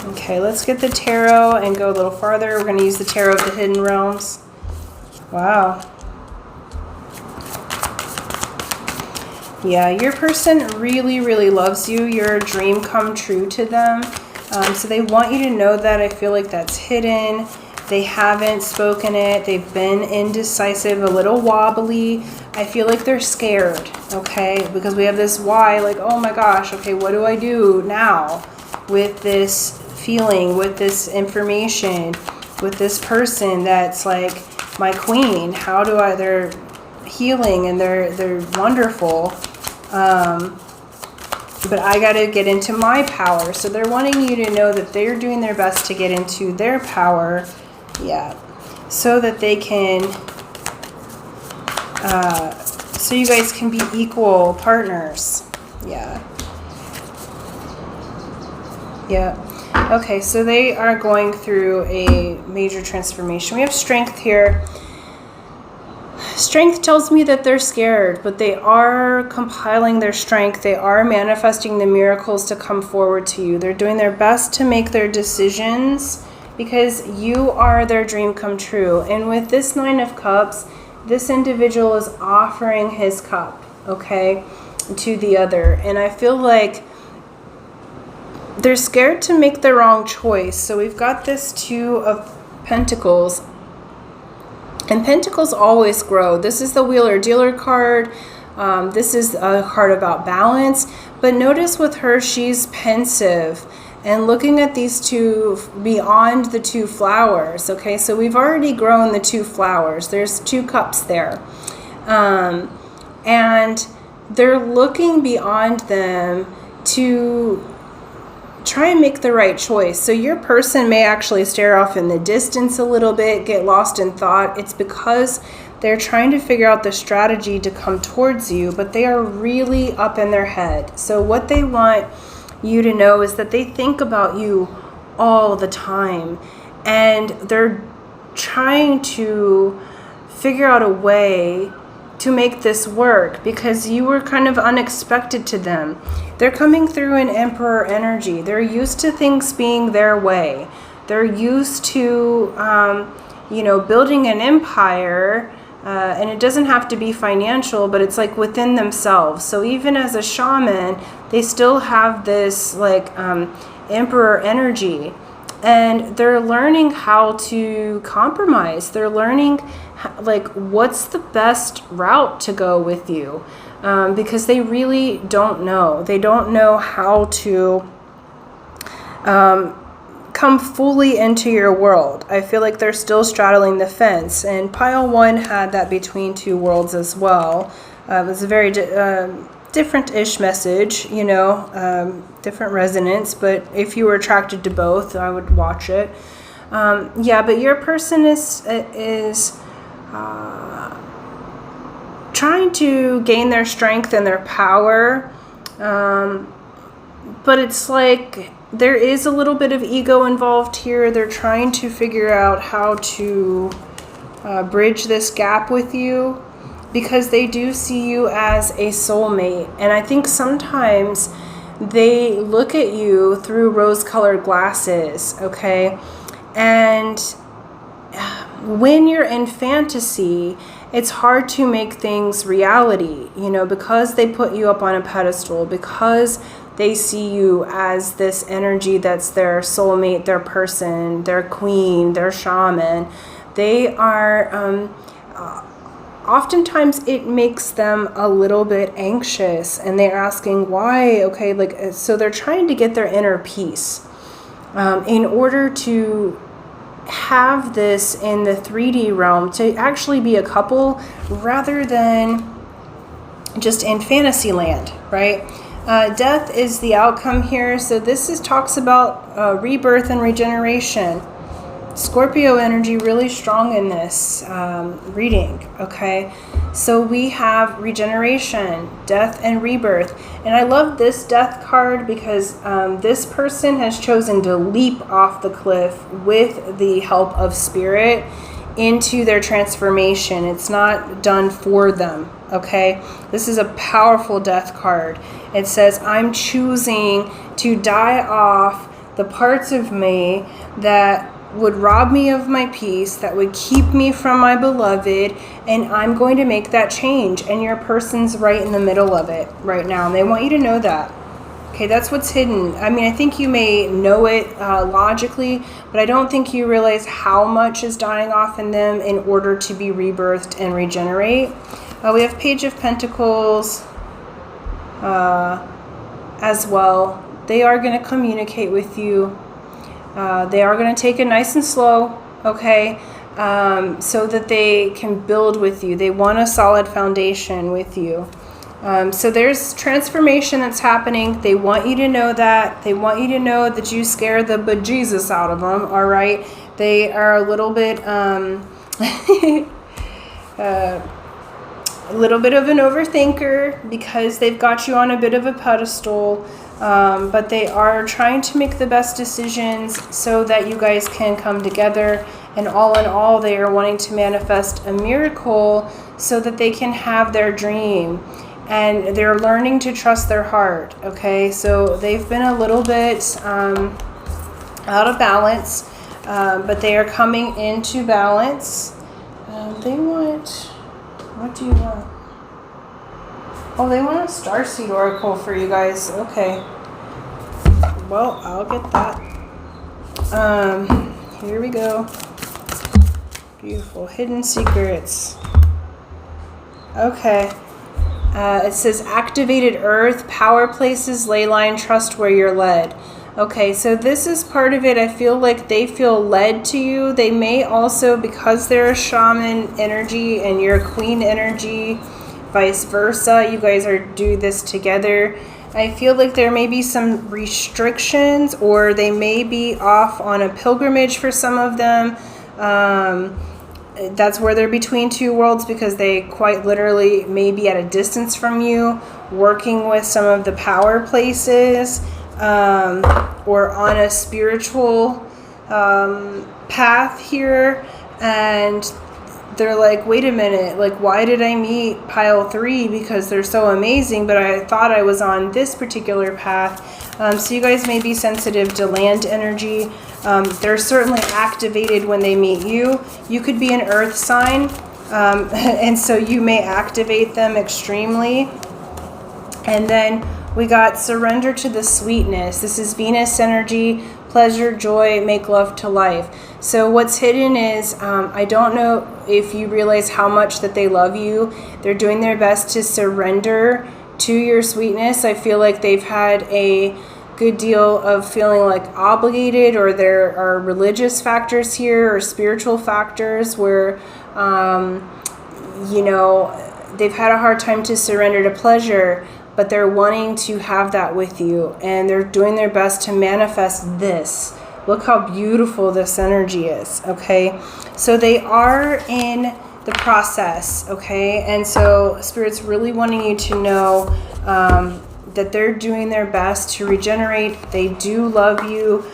Okay, let's get the tarot and go a little farther. We're going to use the tarot of the hidden realms. Wow. Yeah, your person really, really loves you. You're a dream come true to them. So they want you to know that. I feel like that's hidden. They haven't spoken it. They've been indecisive, a little wobbly. I feel like they're scared, okay? Because we have this why, like, oh my gosh, okay, what do I do now with this feeling, with this information, with this person that's like my queen? How do I, they're healing and they're wonderful. But I got to get into my power. So they're wanting you to know that they're doing their best to get into their power. Yeah. So that they can, so you guys can be equal partners. Yeah. Yeah. Okay, so they are going through a major transformation. We have strength here. Strength tells me that they're scared, but they are compiling their strength. They are manifesting the miracles to come forward to you. They're doing their best to make their decisions because you are their dream come true. And with this Nine of Cups, this individual is offering his cup, okay, to the other. And I feel like they're scared to make the wrong choice. So we've got this Two of Pentacles. And pentacles always grow. This is the Wheeler Dealer card. This is a card about balance. But notice with her, she's pensive and looking at these two beyond the two flowers. Okay, so we've already grown the two flowers. There's two cups there. And they're looking beyond them to try and make the right choice. So your person may actually stare off in the distance a little bit, get lost in thought. It's because they're trying to figure out the strategy to come towards you, but they are really up in their head. So what they want you to know is that they think about you all the time, and they're trying to figure out a way to make this work because you were kind of unexpected to them. They're coming through in Emperor energy. They're used to things being their way. They're used to, building an empire, and it doesn't have to be financial, but it's like within themselves. So even as a shaman, they still have this Emperor energy. And they're learning how to compromise. They're learning what's the best route to go with you, because they really don't know. They don't know how to come come fully into your world. I feel like they're still straddling the fence. And pile 1 had that between two worlds as well. It was a very different-ish message, you know, different resonance. But if you were attracted to both, I would watch it. Yeah, but your person is trying to gain their strength and their power. But it's like there is a little bit of ego involved here. They're trying to figure out how to bridge this gap with you, because they do see you as a soulmate. And I think sometimes they look at you through rose-colored glasses, okay? And when you're in fantasy, it's hard to make things reality, you know, because they put you up on a pedestal, because they see you as this energy that's their soulmate, their person, their queen, their shaman. They are, oftentimes it makes them a little bit anxious, and they're asking why, okay, like, so they're trying to get their inner peace in order to have this in the 3D realm, to actually be a couple rather than just in fantasy land, right? Death is the outcome here. So this talks about rebirth and regeneration. Scorpio energy really strong in this reading, okay? So we have regeneration, death, and rebirth. And I love this death card because this person has chosen to leap off the cliff with the help of spirit into their transformation. It's not done for them, okay? This is a powerful death card. It says, I'm choosing to die off the parts of me that would rob me of my peace, that would keep me from my beloved, and I'm going to make that change. And your person's right in the middle of it right now, and they want you to know that. Okay, that's what's hidden. I mean, I think you may know it logically, but I don't think you realize how much is dying off in them in order to be rebirthed and regenerate. We have Page of Pentacles as well. They are going to communicate with you. They are going to take it nice and slow, okay, so that they can build with you. They want a solid foundation with you. So there's transformation that's happening. They want you to know that. They want you to know that you scare the bejesus out of them, all right? They are a little bit, a little bit of an overthinker because they've got you on a bit of a pedestal. But they are trying to make the best decisions so that you guys can come together. And all in all, they are wanting to manifest a miracle so that they can have their dream. And they're learning to trust their heart, okay? So they've been a little bit out of balance, but they are coming into balance. They want, what do you want? Oh, they want a starseed oracle for you guys. Okay. Well, I'll get that. Here we go. Beautiful. Hidden secrets. Okay. It says activated earth, power places, ley line, trust where you're led. Okay, so this is part of it. I feel like they feel led to you. They may also, because they're a shaman energy and you're a queen energy, vice versa, you guys do this together. I feel like there may be some restrictions, or they may be off on a pilgrimage for some of them. That's where they're between two worlds, because they quite literally may be at a distance from you, working with some of the power places, or on a spiritual path here. And they're like, wait a minute, like, why did I meet pile 3? Because they're so amazing, but I thought I was on this particular path. So you guys may be sensitive to land energy. They're certainly activated when they meet you. You could be an earth sign, and so you may activate them extremely. And then we got surrender to the sweetness. This is Venus energy, pleasure, joy, make love to life. So what's hidden is, I don't know if you realize how much that they love you. They're doing their best to surrender to your sweetness. I feel like they've had a good deal of feeling like obligated, or there are religious factors here or spiritual factors where, you know, they've had a hard time to surrender to pleasure, but they're wanting to have that with you, and they're doing their best to manifest this. Look how beautiful this energy is, okay? So they are in the process, okay? And so Spirit's really wanting you to know that they're doing their best to regenerate. They do love you.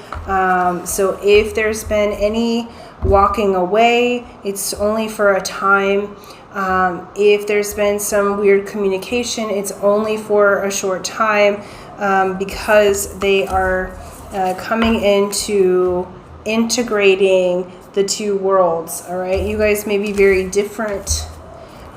So if there's been any walking away, it's only for a time. If there's been some weird communication, it's only for a short time, because they are coming into integrating the two worlds. All right, you guys may be very different.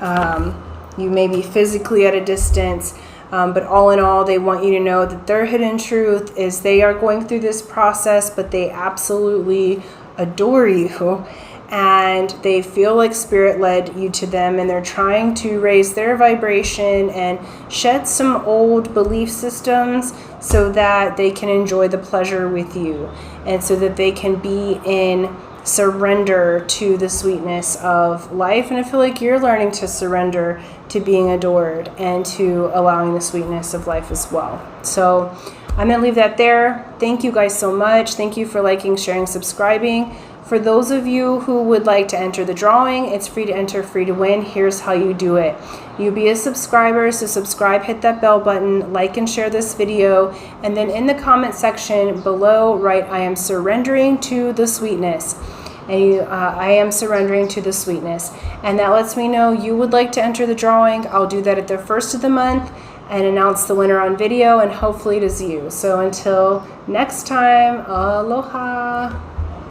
You may be physically at a distance, but all in all, they want you to know that their hidden truth is they are going through this process, but they absolutely adore you. And they feel like Spirit led you to them, and they're trying to raise their vibration and shed some old belief systems so that they can enjoy the pleasure with you, and so that they can be in surrender to the sweetness of life. And I feel like you're learning to surrender to being adored and to allowing the sweetness of life as well. So I'm going to leave that there. Thank you guys so much. Thank you for liking, sharing, subscribing. For those of you who would like to enter the drawing, it's free to enter, free to win. Here's how you do it. You be a subscriber, so subscribe, hit that bell button, like and share this video, and then in the comment section below, write, I am surrendering to the sweetness. And I am surrendering to the sweetness. And that lets me know you would like to enter the drawing. I'll do that at the first of the month and announce the winner on video, and hopefully it is you. So until next time, aloha.